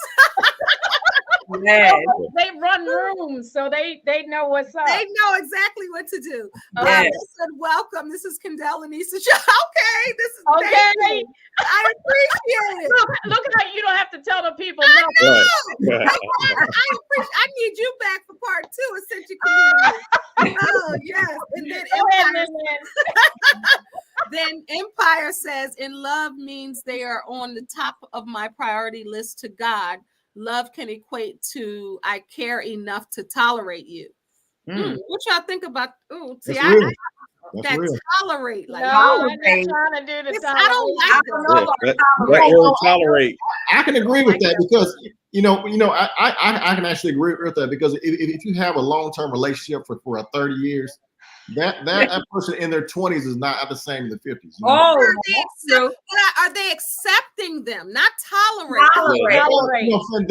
S5: Yeah.
S4: They run rooms, so they know what's up.
S1: They know exactly what to do.
S5: Yes.
S1: They said, welcome. This is Kendéll and Issa. Okay, this is
S4: Okay.
S1: thank you. I appreciate it.
S4: Look at how you don't have to tell the people
S1: I
S4: nothing.
S1: know. I need you back for part 2 of Ascension Community. Oh, yes. And then
S4: Go ahead,
S1: Empire,
S4: Lynn.
S1: then Empire says, in love means they are on the top of my priority list to God. Love can equate to I care enough to tolerate you. What y'all think about? Oh, see,
S6: That's real.
S1: that
S6: That's real.
S1: tolerate. Like,
S4: No, I'm not
S5: Tolerate.
S4: trying to do the
S1: this, I don't like
S5: I
S1: this.
S5: don't know about
S3: That word tolerate.
S6: I can agree with that because I can actually agree with that because if you have a long-term relationship for 30 years, that person in their 20s is not the same in the 50s. You know?
S5: Oh,
S1: That's
S5: true.
S1: Are they accepting them, not tolerating?
S4: Tolerate.
S6: You know, so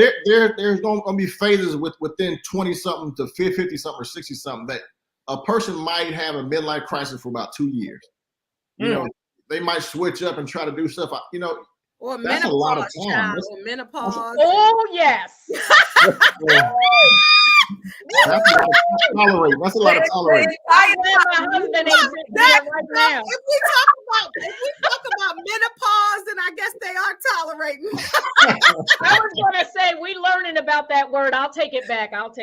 S6: there's going to be phases within 20 something to 50 something or 60 something that a person might have a midlife crisis for about 2 years. You know, they might switch up and try to do stuff. You know,
S1: Or
S6: that's a lot of
S1: menopause,
S6: time.
S1: child,
S6: That's-
S1: or menopause.
S4: Oh, yes.
S6: That's a lot of tolerate. That's a lot of tolerate.
S4: I'm glad my husband ain't sitting here right now.
S1: If we talk about menopause, then I guess they are tolerating.
S4: I was going to say, we learning about that word. I'll take it back.
S1: That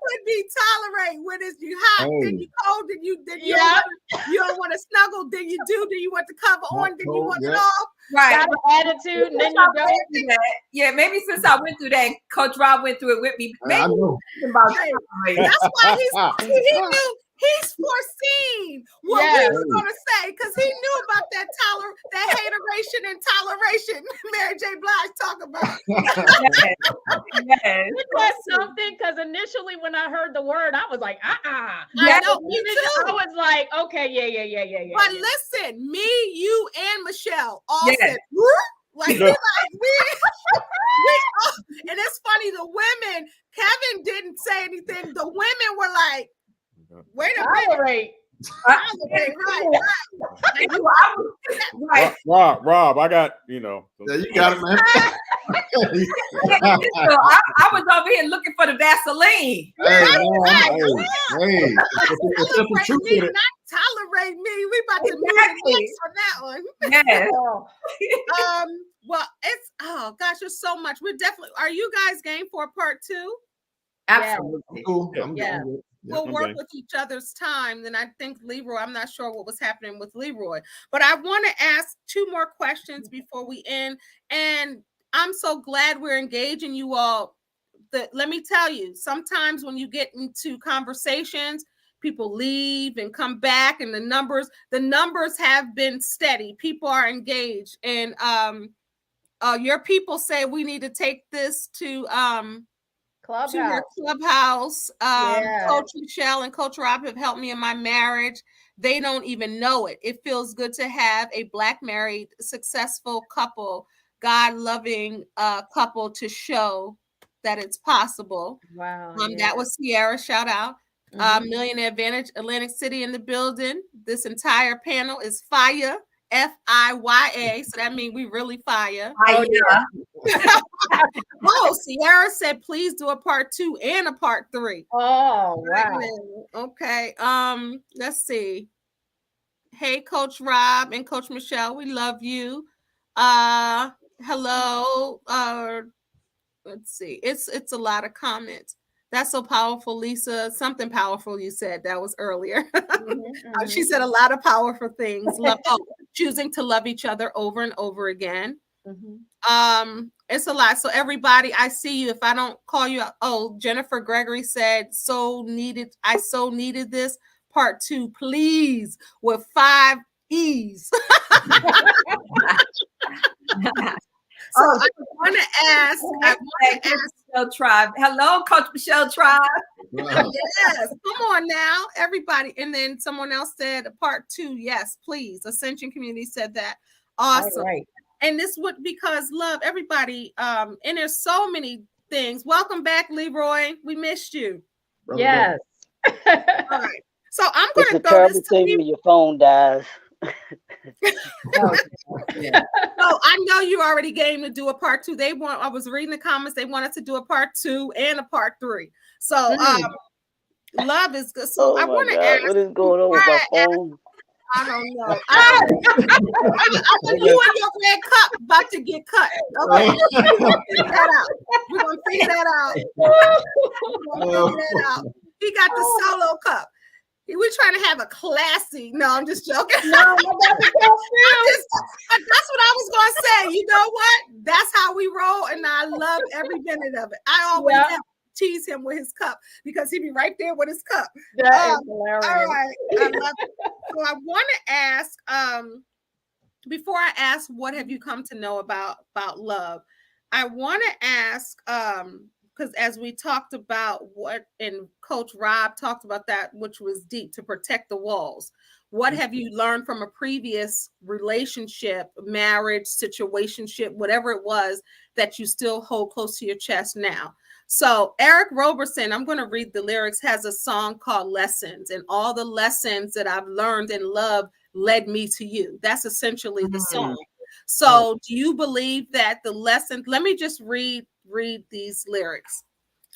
S1: could be tolerate when it's you hot, then you cold, then you don't want to snuggle, then you do, then you want the cover on, then you want it off.
S5: Right.
S4: Got an attitude, and then you don't.
S5: Yeah, maybe since I went through that, Coach Rob went through it with me. Maybe
S6: I know.
S5: about
S1: That's why he knew. He's foreseen what we were going to say because he knew about that hateration and toleration Mary J. Blige talk about.
S5: Yes.
S4: It was something because initially when I heard the word, I was like,
S1: I know, me too.
S4: I was like, okay, yeah.
S1: But listen, me, you, and Michele all
S5: Yes.
S1: said, whoop. Like, we all, and it's funny, the women, Kevin didn't say anything. The women were like, wait a minute.
S4: tolerate.
S5: Right.
S3: Rob, I got, you know.
S6: Yeah, you got it, man.
S5: So I was over here looking for the Vaseline.
S6: Hey, it's some truth
S1: Me,
S6: in it.
S1: not tolerate me. We about to
S5: Exactly.
S1: move next on that one.
S5: Yes.
S1: Well, it's there's so much. We're definitely. Are you guys game for part 2?
S5: Absolutely.
S6: Cool.
S4: Yeah.
S1: We'll work with each other's time. Then I think Leroy, I'm not sure what was happening with Leroy, but I want to ask 2 more questions before we end. And I'm so glad we're engaging you all. Let me tell you, sometimes when you get into conversations, people leave and come back, and the numbers have been steady. People are engaged, and your people say we need to take this to
S4: Clubhouse.
S1: To your Clubhouse.
S4: Yeah.
S1: Coach Michele and Coach Rob have helped me in my marriage. They don't even know it. It feels good to have a Black married, successful couple, God-loving couple to show that it's possible.
S4: Wow.
S1: That was Sierra, shout out.
S4: Mhm.
S1: Millionaire Advantage, Atlantic City in the building. This entire panel is fire, F-I-Y-A. So that means we really fire.
S4: Oh, yeah.
S1: Oh, Sierra said, please do a part 2 and a part 3.
S4: Oh, wow.
S1: Okay. Let's see. Hey, Coach Rob and Coach Michele, we love you. Hello. Let's see. It's a lot of comments. That's so powerful, Lisa. Something powerful you said. That was earlier. She said a lot of powerful things. Choosing to love each other over and over again. It's a lot. So everybody, I see you. If I don't call you out, oh, Jennifer Gregory said, I so needed this part 2, please, with 5 E's. So I want to ask
S5: Michele Tribe. Hello, Coach Michele Tribe.
S1: Yes, come on now, everybody. And then someone else said part 2. Yes, please. Ascension Community said that. Awesome.
S4: All right.
S1: And this would, because love, everybody. And there's so many things. Welcome back, Leroy. We missed you.
S4: Yes.
S1: All right. So I'm going to
S2: It's a
S1: throw
S2: terrible
S1: this to
S2: thing
S1: you.
S2: when your phone dies.
S1: So I know you already game to do a part 2. I was reading the comments. They wanted to do a part 2 and a part 3. So love is good. So I want to ask,
S2: what is going on with my phone?
S1: I don't know. I know you and your red cup about to get cut. Okay. We're gonna figure that out. We're gonna figure that out. He got the solo cup. We're trying to have a classy. No, I'm just joking. But that's what I was gonna say. You know what? That's how we roll, and I love every minute of it. I always have to tease him with his cup because he be right there with his cup.
S4: That is hilarious.
S1: All right. I love it. So I want to ask, before I ask, what have you come to know about love? I want to ask, because as we talked about and Coach Rob talked about that, which was deep, to protect the walls. What have you learned from a previous relationship, marriage, situationship, whatever it was that you still hold close to your chest now? So Eric Roberson, I'm going to read the lyrics, has a song called Lessons, and all the lessons that I've learned in love led me to you. That's essentially the song. So do you believe that the lesson, let me just read these lyrics.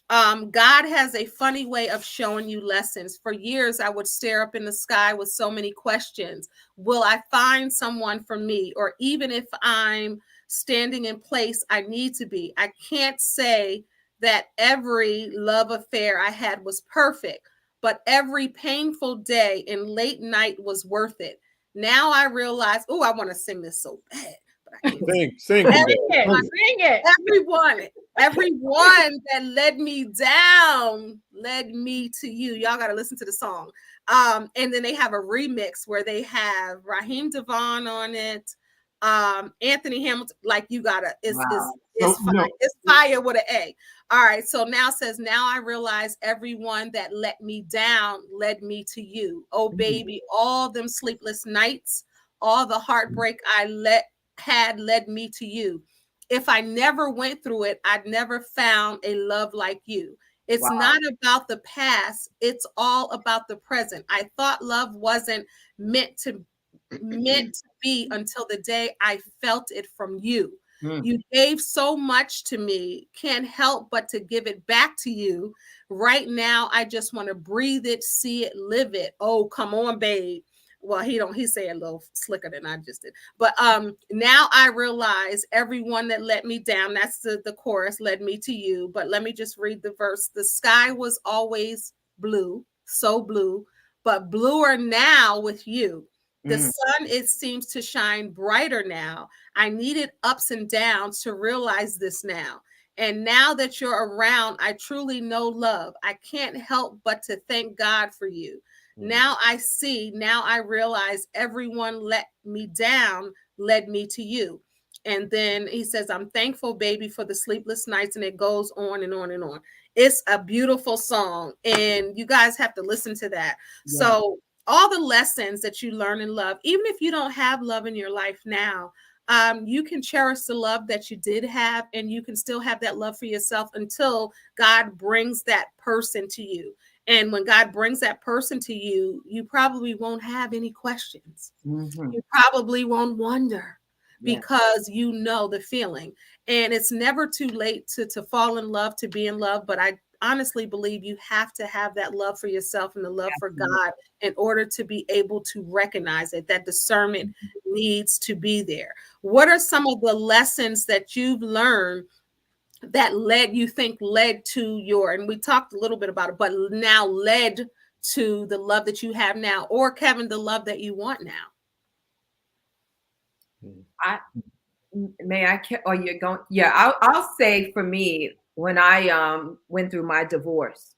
S1: God has a funny way of showing you lessons. For years, I would stare up in the sky with so many questions. Will I find someone for me? Or even if I'm standing in place I need to be, I can't say that every love affair I had was perfect, but every painful day and late night was worth it. Now I realize, oh, I want to sing this so bad.
S3: Sing
S1: it. Everyone that led me down led me to you. Y'all got to listen to the song. And then they have a remix where they have Raheem Devon on it. Anthony Hamilton, like you gotta, it's fire. It's fire with an A. All right. So now it says, now I realize everyone that let me down led me to you. Oh, baby, all them sleepless nights, all the heartbreak I had led me to you. If I never went through it, I'd never found a love like you. It's not about the past. It's all about the present. I thought love wasn't meant to be until the day I felt it from you. You gave so much to me, can't help but to give it back to you. Right now, I just want to breathe it, see it, live it. Oh, come on, babe. Well, he say a little slicker than I just did. But now I realize everyone that let me down, that's the chorus, led me to you. But let me just read the verse. The sky was always blue, so blue, but bluer now with you. The sun, it seems to shine brighter now. I needed ups and downs to realize this now. And now that you're around, I truly know love. I can't help but to thank God for you. Now I see, now I realize everyone let me down, led me to you. And then he says, I'm thankful, baby, for the sleepless nights. And it goes on and on and on. It's a beautiful song, and you guys have to listen to that.
S5: Yeah.
S1: So all the lessons that you learn in love, even if you don't have love in your life now, you can cherish the love that you did have, and you can still have that love for yourself until God brings that person to you. And when God brings that person to you, you probably won't have any questions.
S5: Mhm.
S1: You probably won't wonder,
S5: Yeah.
S1: because you know the feeling. And it's never too late to fall in love, to be in love. But I honestly believe you have to have that love for yourself and the love for God in order to be able to recognize it. That discernment needs to be there. What are some of the lessons that you've learned that led to your, and we talked a little bit about it, but now led to the love that you have now, or Kevin, the love that you want now?
S5: May I? Or you're going? Yeah, I'll say for me, when I went through my divorce,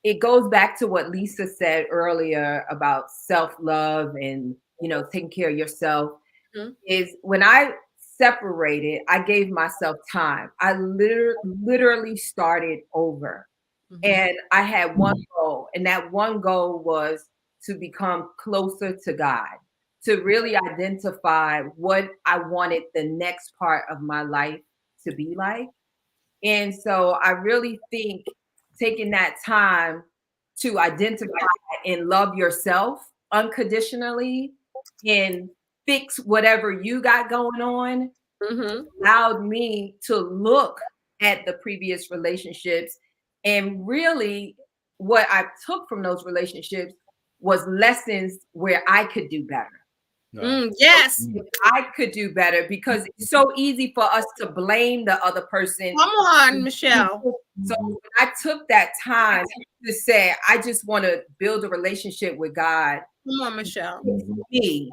S5: it goes back to what Lisa said earlier about self-love and, taking care of yourself.
S1: Mhm.
S5: Is when I separated, I gave myself time. I literally started over.
S1: Mhm.
S5: And I had one goal, and that one goal was to become closer to God, to really identify what I wanted the next part of my life to be like. And so I really think taking that time to identify and love yourself unconditionally and fix whatever you got going on
S1: Mhm.
S5: allowed me to look at the previous relationships, and really what I took from those relationships was lessons where I could do better.
S1: Yes.
S5: I could do better, because it's so easy for us to blame the other person.
S1: Come on, Michele.
S5: So when I took that time to say, I just want to build a relationship with God,
S1: Come on, Michele.
S5: me,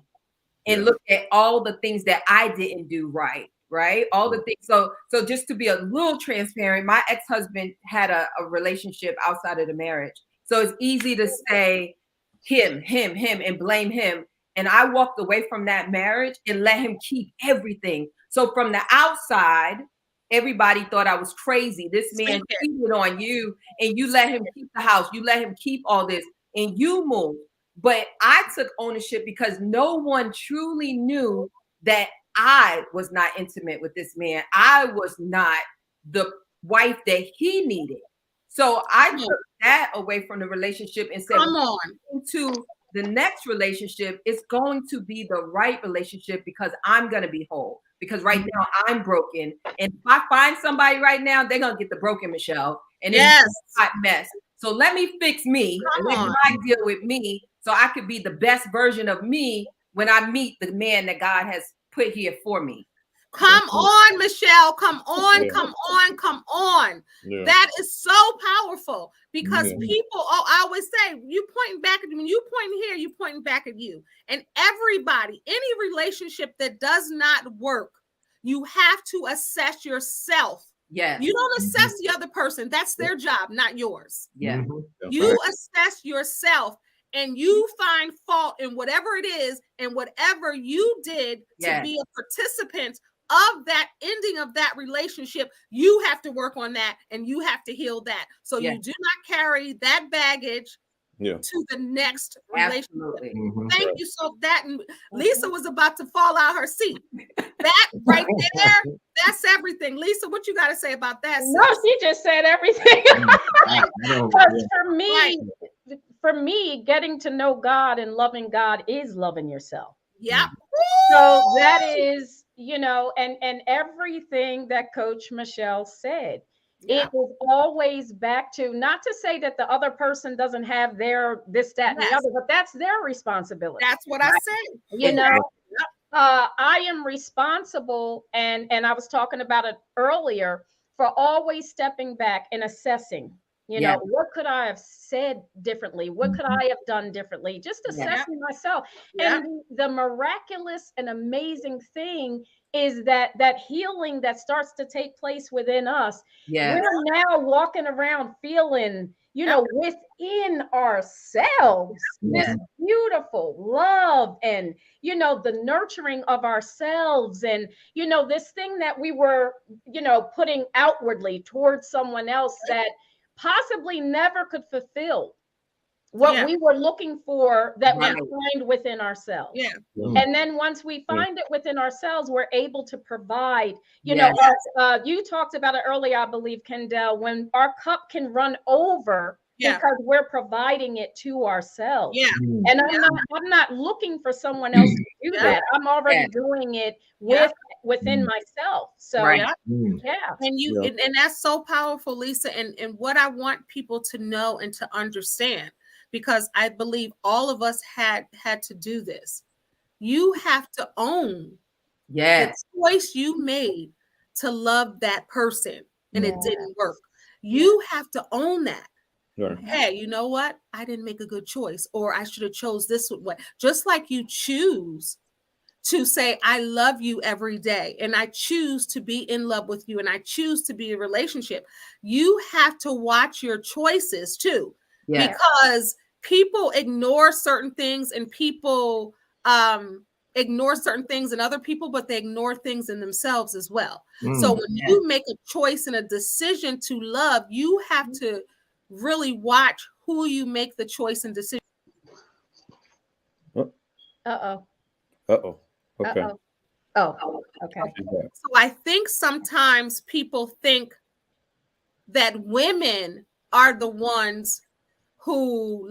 S5: and look at all the things that I didn't do right. All the things. So just to be a little transparent, my ex-husband had a relationship outside of the marriage. So it's easy to say him, and blame him. And I walked away from that marriage and let him keep everything. So from the outside, everybody thought I was crazy. This man cheated on you, and you let him keep the house. You let him keep all this, and you moved. But I took ownership, because no one truly knew that I was not intimate with this man. I was not the wife that he needed. So I took that away from the relationship and said,
S1: come on,
S5: into the next relationship, it's going to be the right relationship, because I'm going to be whole. Because right now I'm broken. And if I find somebody right now, they're going to get the broken Michele. And it's a hot mess. So let me fix me and let God deal with me, so I could be the best version of me when I meet the man that God has put here for me.
S1: Come on, Michele. Come on, come on, come on. Yeah. That is so powerful, because people, I always say, you pointing back at me, when you pointing here, you pointing back at you. And everybody, any relationship that does not work, you have to assess yourself.
S5: Yes.
S1: You don't assess the other person. That's their job, not yours.
S5: Yeah.
S1: You assess yourself, and you find fault in whatever it is and whatever you did to be a participant of that ending of that relationship. You have to work on that, and you have to heal that. So you do not carry that baggage to the next relationship. Thank you. So that Lisa was about to fall out her seat. That right there, that's everything. Lisa, what you got to say about that?
S4: No, she just said everything. For me, getting to know God and loving God is loving yourself.
S1: Yeah.
S4: So that is, and everything that Coach Michele said. It is always back to, not to say that the other person doesn't have their this, that, and the other, but that's their responsibility.
S1: That's what I said.
S4: I am responsible, and I was talking about it earlier, for always stepping back and assessing. What could I have said differently? What could I have done differently? Just assessing myself. And the miraculous and amazing thing is that healing that starts to take place within us. We're now walking around feeling, you know, within ourselves, this beautiful love and, you know, the nurturing of ourselves and, you know, this thing that we were, you know, putting outwardly towards someone else that possibly never could fulfill what we were looking for that we find within ourselves.
S1: Yeah.
S4: And then once we find it within ourselves, we're able to provide, you know, you talked about it earlier, I believe, Kendéll, when our cup can run over because we're providing it to ourselves.
S1: Yeah.
S4: And I'm not looking for someone else to do that. I'm already doing it within myself. So
S1: and and that's so powerful, Lisa. And what I want people to know and to understand, because I believe all of us had to do this. You have to own the choice you made to love that person and it didn't work. You have to own that. Sure. Hey, you know what? I didn't make a good choice, or I should have chose this way. Just like you choose to say, I love you every day, and I choose to be in love with you, and I choose to be in a relationship. You have to watch your choices too, because people ignore certain things, and people ignore certain things in other people, but they ignore things in themselves as well. So when you make a choice and a decision to love, you have to really watch who you make the choice and decision.
S3: Okay.
S4: Okay.
S1: So I think sometimes people think that women are the ones who,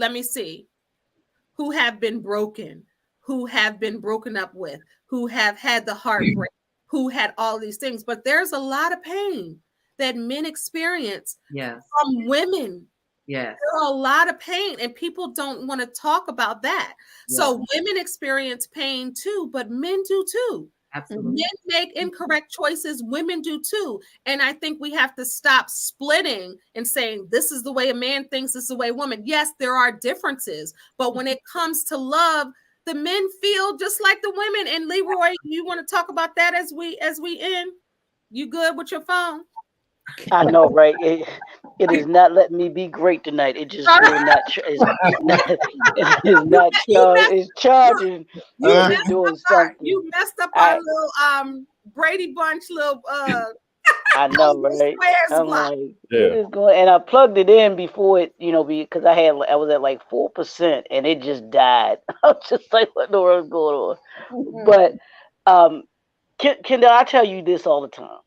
S1: who have been broken, who have been broken up with, who have had the heartbreak, who had all these things. But there's a lot of pain that men experience from women. There are a lot of pain, and people don't want to talk about that. So women experience pain too, but men do too. Absolutely. Men make incorrect choices, women do too. And I think we have to stop splitting and saying this is the way a man thinks, this is the way a woman. Yes, there are differences, but when it comes to love, the men feel just like the women. And Leroy, you want to talk about that as we end? You good with your phone?
S2: I know, right? It is not letting me be great tonight. It just will not. It's not charging. It's charging. It's doing something.
S1: You messed up our little Brady Bunch little.
S2: I know, right? I'm like, what is going? And I plugged it in before it, you know, because I was at like 4%, and it just died. I was just like, what in the world is going on? But Kendéll, I tell you this all the time.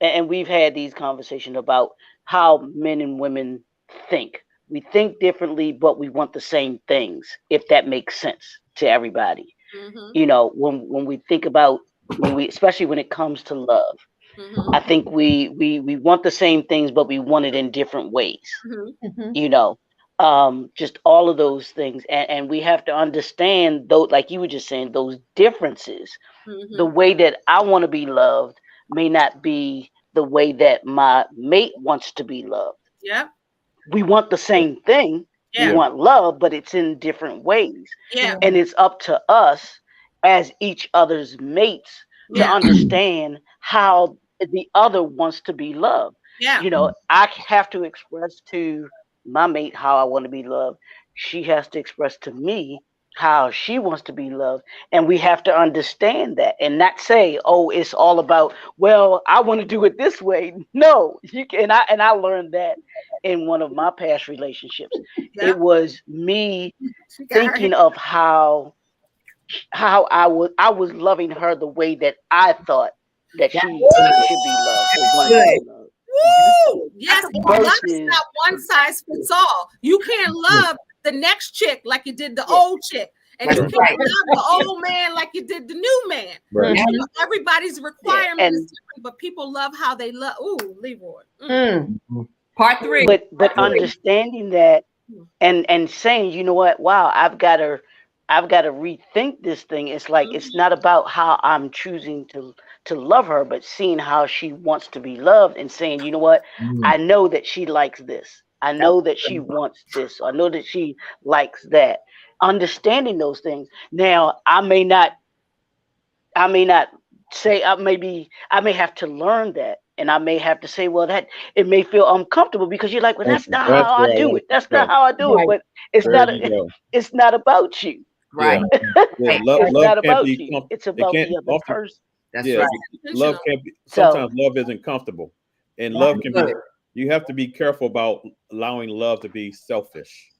S2: And we've had these conversations about how men and women think. We think differently, but we want the same things, if that makes sense to everybody. You know, when we think about, especially when it comes to love, I think we want the same things, but we want it in different ways. You know, just all of those things. And we have to understand, though, like you were just saying, those differences. The way that I want to be loved may not be the way that my mate wants to be loved.
S1: Yeah.
S2: We want the same thing. We want love, but it's in different ways.
S1: Yeah.
S2: And it's up to us as each other's mates to understand how the other wants to be loved.
S1: Yeah.
S2: You know, I have to express to my mate how I want to be loved. She has to express to me how she wants to be loved, and we have to understand that and not say, oh, it's all about, well, I want to do it this way. No, you can. And I learned that in one of my past relationships. It was me thinking of how I was loving her the way that I thought that she should be loved or wanted to be loved.
S1: Woo! Yes, love is not one size fits all. You can't love the next chick like you did the old chick, and you can't love the old man like you did the new man.
S3: Right.
S1: You know, everybody's requirement is different, but people love how they love. Ooh, Leroy.
S5: Part 3.
S2: But understanding that and saying, you know what? Wow, I've got to rethink this thing. It's like it's not about how I'm choosing to love her, but seeing how she wants to be loved and saying, you know what? I know that she likes this. I know that she wants this. I know that she likes that. Understanding those things. Now, I may not say I may have to learn that And I may have to say, well, that it may feel uncomfortable because you're like, well, that's not
S3: That's
S2: how
S3: where
S2: I
S3: I
S2: do
S3: want
S2: it. That's
S3: to
S2: not
S3: go.
S2: how I do it.
S4: Right.
S2: But it's
S3: There
S2: not.
S3: you go.
S2: It's not about you.
S5: Right.
S3: Yeah,
S5: Right.
S3: love
S2: It's
S3: love
S2: not
S3: can't
S2: about
S3: be
S2: you. It's
S3: it
S2: about
S3: can't
S2: the other
S3: often.
S2: person.
S5: That's
S3: Yeah,
S5: right.
S3: love
S1: Intentional.
S3: can't be.
S2: So
S3: Sometimes love isn't comfortable, and love can be.
S5: Good.
S3: You have to be careful about allowing love to be selfish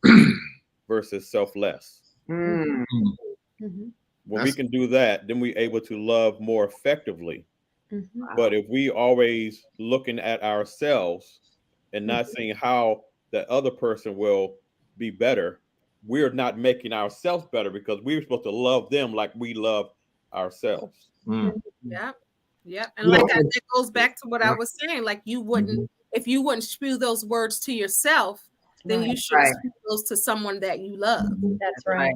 S3: versus selfless.
S5: Mm.
S4: Mhm.
S3: When we can do that, then we're able to love more effectively.
S4: Mhm.
S3: But if we always looking at ourselves and not
S2: Mm-hmm.
S3: seeing how the other person will be better, we're not making ourselves better because we're supposed to love them like we love ourselves.
S1: Yeah. Yeah. And
S6: You know,
S1: like that goes back to what I was saying. Like you wouldn't,
S6: Mhm.
S1: if you wouldn't spew those words to yourself, then you
S4: Right.
S1: should
S5: Right.
S1: spew those to someone that you love.
S4: That's right.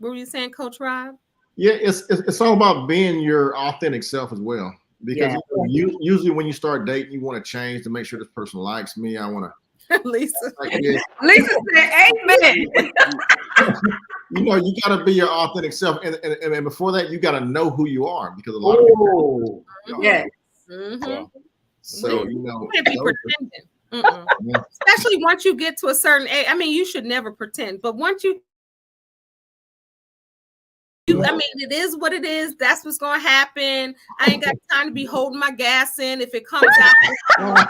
S1: What were you saying, Coach Rob?
S6: Yeah, it's all about being your authentic self as well. Because
S5: Yeah.
S6: usually when you start dating, you want to change to make sure this person likes me. I want
S1: Lisa.
S6: to like this.
S5: Lisa said, "Amen."
S6: You know, you got to be your authentic self, and before that, you got to know who you are because a lot of people.
S5: Yeah.
S1: Mm-hmm.
S3: Wow.
S6: So
S1: We
S6: you know,
S1: can't be pretending. Mm-mm. Especially once you get to a certain age. I mean, you should never pretend, but once you I mean, it is what it is. That's what's going to happen. I ain't got time to be holding my gas in if it comes out. I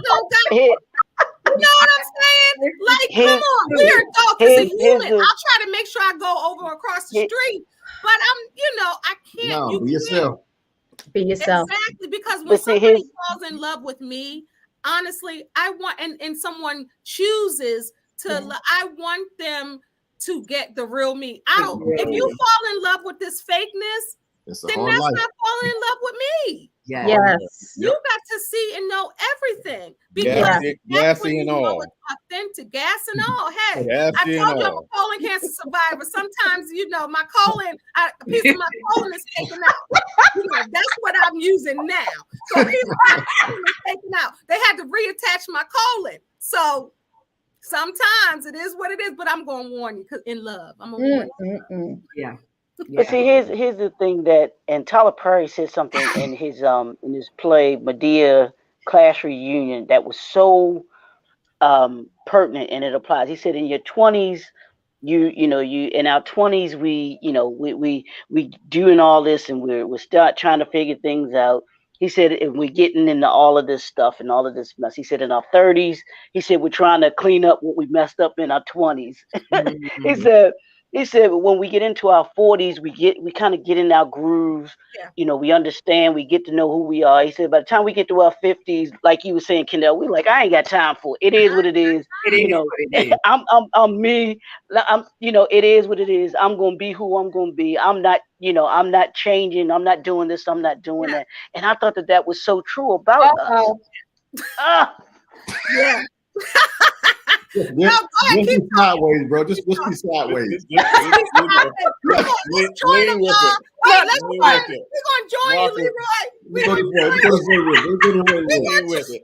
S1: don't got,
S2: Here,
S1: you know what I'm saying? Like, come
S2: here's
S1: on, we are adults as a
S2: here's
S1: human.
S2: the
S1: I'll try to make sure I go over across the
S2: here,
S1: street, but I can't.
S6: no,
S1: You
S6: be
S1: can't.
S6: yourself.
S4: Be yourself.
S1: Exactly, because when
S2: but see,
S1: somebody
S2: here's
S1: falls in love with me, honestly, I want and someone chooses to
S4: Yeah.
S1: I want them to get the real me. I don't if you fall in love with this fakeness,
S6: It's a
S1: then
S6: hard
S1: that's
S6: life.
S1: not falling in love with me.
S5: Yeah.
S4: Yes.
S1: You got to see and know everything because
S4: Yeah.
S1: that's when
S3: Gassy
S1: you
S3: and
S1: know
S3: all.
S1: it's authentic, gas and all. Hey, I
S3: Gassy and
S1: told you I'm a
S3: all.
S1: colon cancer survivor. Sometimes, my colon, a piece of my colon is taken out. That's what I'm using now. So a piece of my colon is taken out. They had to reattach my colon. So sometimes it is what it is, but I'm going to warn you because in love, I'm going to warn you.
S5: Yeah.
S2: But see, here's the thing that, and Tyler Perry said something in his play Medea Class Reunion that was so pertinent, and it applies. He said, in your 20s, you in our 20s, we doing all this, and we're start trying to figure things out. He said, if we're getting into all of this stuff and all of this mess, he said, in our 30s, he said, we're trying to clean up what we messed up in our 20s. He said, when we get into our 40s, we kind of get in our grooves.
S1: Yeah.
S2: We understand, we get to know who we are. He said, by the time we get to our 50s, like you were saying, Kendéll, we're like, I ain't got time for it. It is what it is. I'm me. It is what it is. I'm gonna be who I'm gonna be. I'm not changing. I'm not doing this. I'm not doing that. And I thought that was so true about us.
S1: Yeah.
S6: Just
S1: No, go ahead,
S6: be sideways, bro. Just be sideways.
S1: Let's join them, y'all. Wait, we're going to join you, Leroy. We're going to
S3: Lean with it.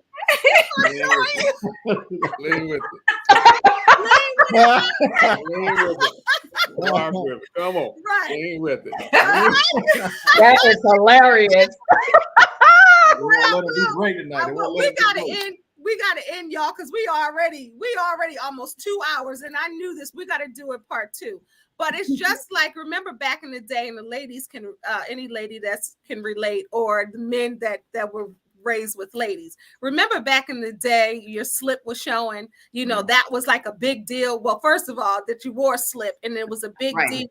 S3: Lean with it. Come on.
S1: Right.
S3: Lean with it.
S4: That is hilarious.
S1: We gotta end, y'all, because we already almost 2 hours, and I knew this. We gotta do it part 2. But it's just like, remember back in the day, and the ladies can any lady can relate, or the men that were raised with ladies. Remember back in the day, your slip was showing, that was like a big deal. Well, first of all, that you wore a slip, and it was a big deal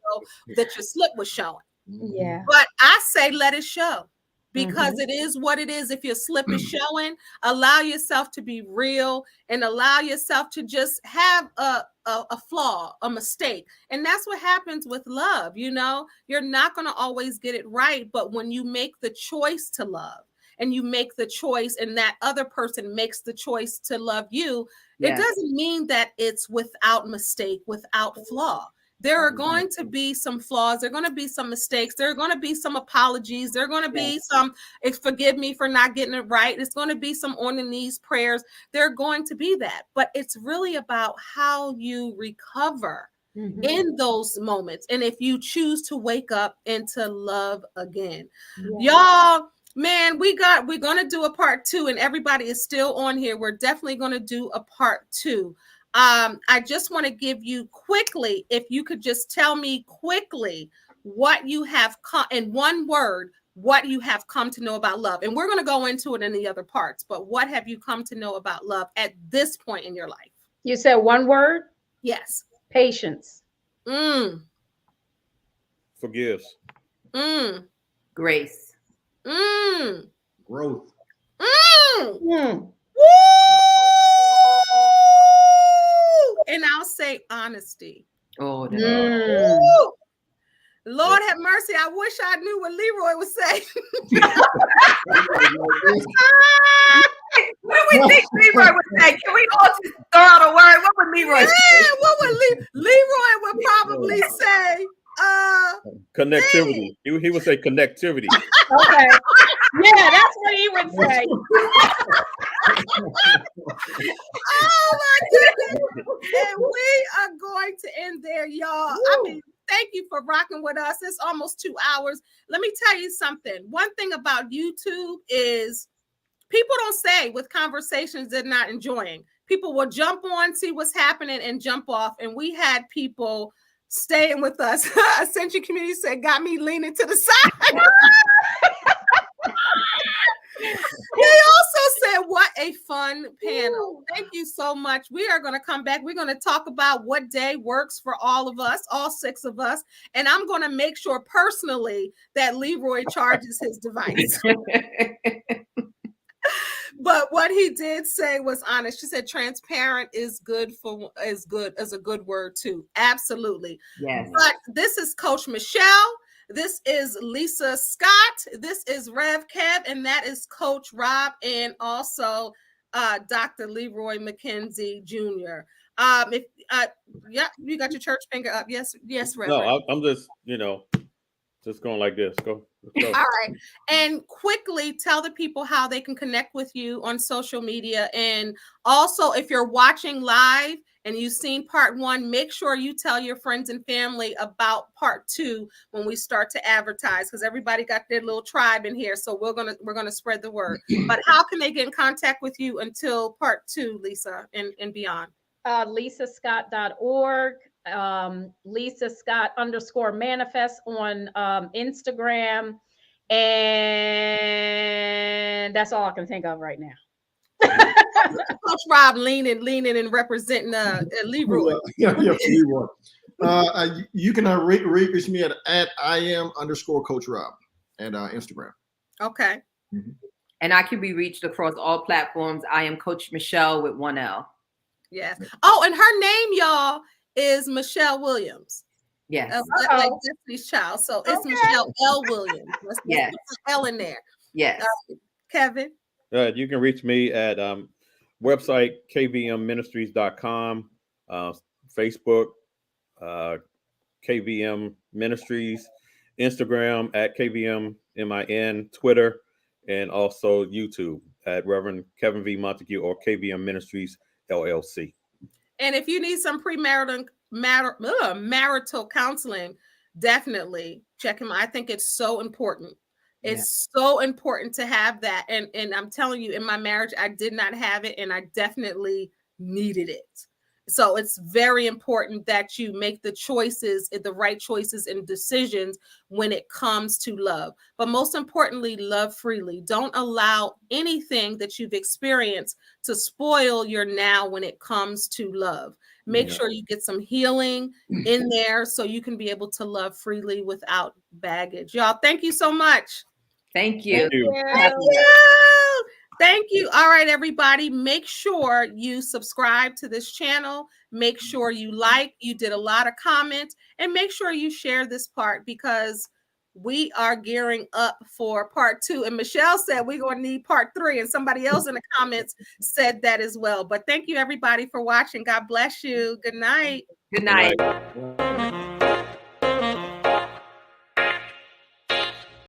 S1: that your slip was showing.
S4: Yeah.
S1: But I say let it show. Because it is what it is. If your slip is showing, allow yourself to be real and allow yourself to just have a flaw, a mistake. And that's what happens with love. You're not going to always get it right. But when you make the choice to love, and you make the choice, and that other person makes the choice to love you, it doesn't mean that it's without mistake, without flaw. There are going to be some flaws. There are going to be some mistakes. There are going to be some apologies. There are going to be some, forgive me for not getting it right. It's going to be some on the knees prayers. There are going to be that. But it's really about how you recover in those moments. And if you choose to wake up and to love again. Y'all, Man, we're going to do a part 2, and everybody is still on here. We're definitely going to do a part 2. I just want to give you quickly, if you could just tell me quickly what you have in one word, what you have come to know about love. And we're going to go into it in the other parts, but what have you come to know about love at this point in your life?
S4: You said one word?
S1: Yes.
S4: Patience.
S3: Forgives.
S5: Grace.
S6: Growth.
S1: Woo! And I'll say honesty.
S5: Oh,
S1: Lord have mercy. I wish I knew what Leroy would say.
S5: What do we think Leroy would say? Can we all just throw out a word? What would Leroy say?
S1: What would Leroy would probably say?
S3: Connectivity. He would say connectivity.
S4: Okay. Yeah, that's what he would say.
S1: Oh my goodness. And we are going to end there, y'all. I mean, thank you for rocking with us. It's almost 2 hours. Let me tell you something. One thing about YouTube is people don't say with conversations they're not enjoying. People will jump on, see what's happening, and jump off. And we had people staying with us. Ascension Community said, got me leaning to the side. They also said, what a fun panel. Thank you so much. We are going to come back. We're going to talk about what day works for all of us, all 6 of us. And I'm going to make sure personally that Leroy charges his device. But what he did say was honest. She said transparent is a good word too. Absolutely.
S5: Yes.
S1: But this is Coach Michele. This is Lisa Scott. This is Rev Kev, and that is Coach Rob, and also Dr. Leroy McKenzie Jr. Yeah, you got your church finger up. Yes, Reverend.
S3: No, I'm just, just going like this. Go.
S1: All right. And quickly tell the people how they can connect with you on social media. And also, if you're watching live and you've seen part 1, make sure you tell your friends and family about part 2 when we start to advertise, because everybody got their little tribe in here. So we're gonna spread the word. But how can they get in contact with you until part 2, Lisa, and beyond?
S4: LisaScott.org. Lisa Scott _manifest on Instagram, and that's all I can think of right now.
S1: Coach Rob leaning and representing Leroy.
S6: Leroy. You can reach me at @IM_Coach Rob and Instagram.
S1: Okay.
S6: Mm-hmm.
S5: And I can be reached across all platforms. I am Coach Michele with 1 L.
S1: Yes. Oh, and her name, y'all, is Michele Williams.
S5: Yes.
S1: Like Destiny's Child. So it's Michele L. Williams. Let's
S5: yes.
S1: put L in there.
S5: Yes.
S1: Kevin?
S3: You can reach me at website kvmministries.com, Facebook, KVM Ministries, Instagram at KVMMIN, Twitter, and also YouTube at Reverend Kevin V. Montague or KVM Ministries LLC.
S1: And if you need some marital counseling, definitely check him out. I think it's so important. It's so important to have that. And I'm telling you, in my marriage, I did not have it, and I definitely needed it. So it's very important that you make the right choices and decisions when it comes to love. But most importantly, love freely. Don't allow anything that you've experienced to spoil your now when it comes to love. Make sure you get some healing in there so you can be able to love freely without baggage. Y'all, thank you so much.
S5: Thank you.
S1: Thank you. All right, everybody. Make sure you subscribe to this channel. Make sure you you did a lot of comments, and make sure you share this part, because we are gearing up for part 2. And Michele said we're going to need part 3, and somebody else in the comments said that as well. But thank you, everybody, for watching. God bless you. Good night.
S5: Good night.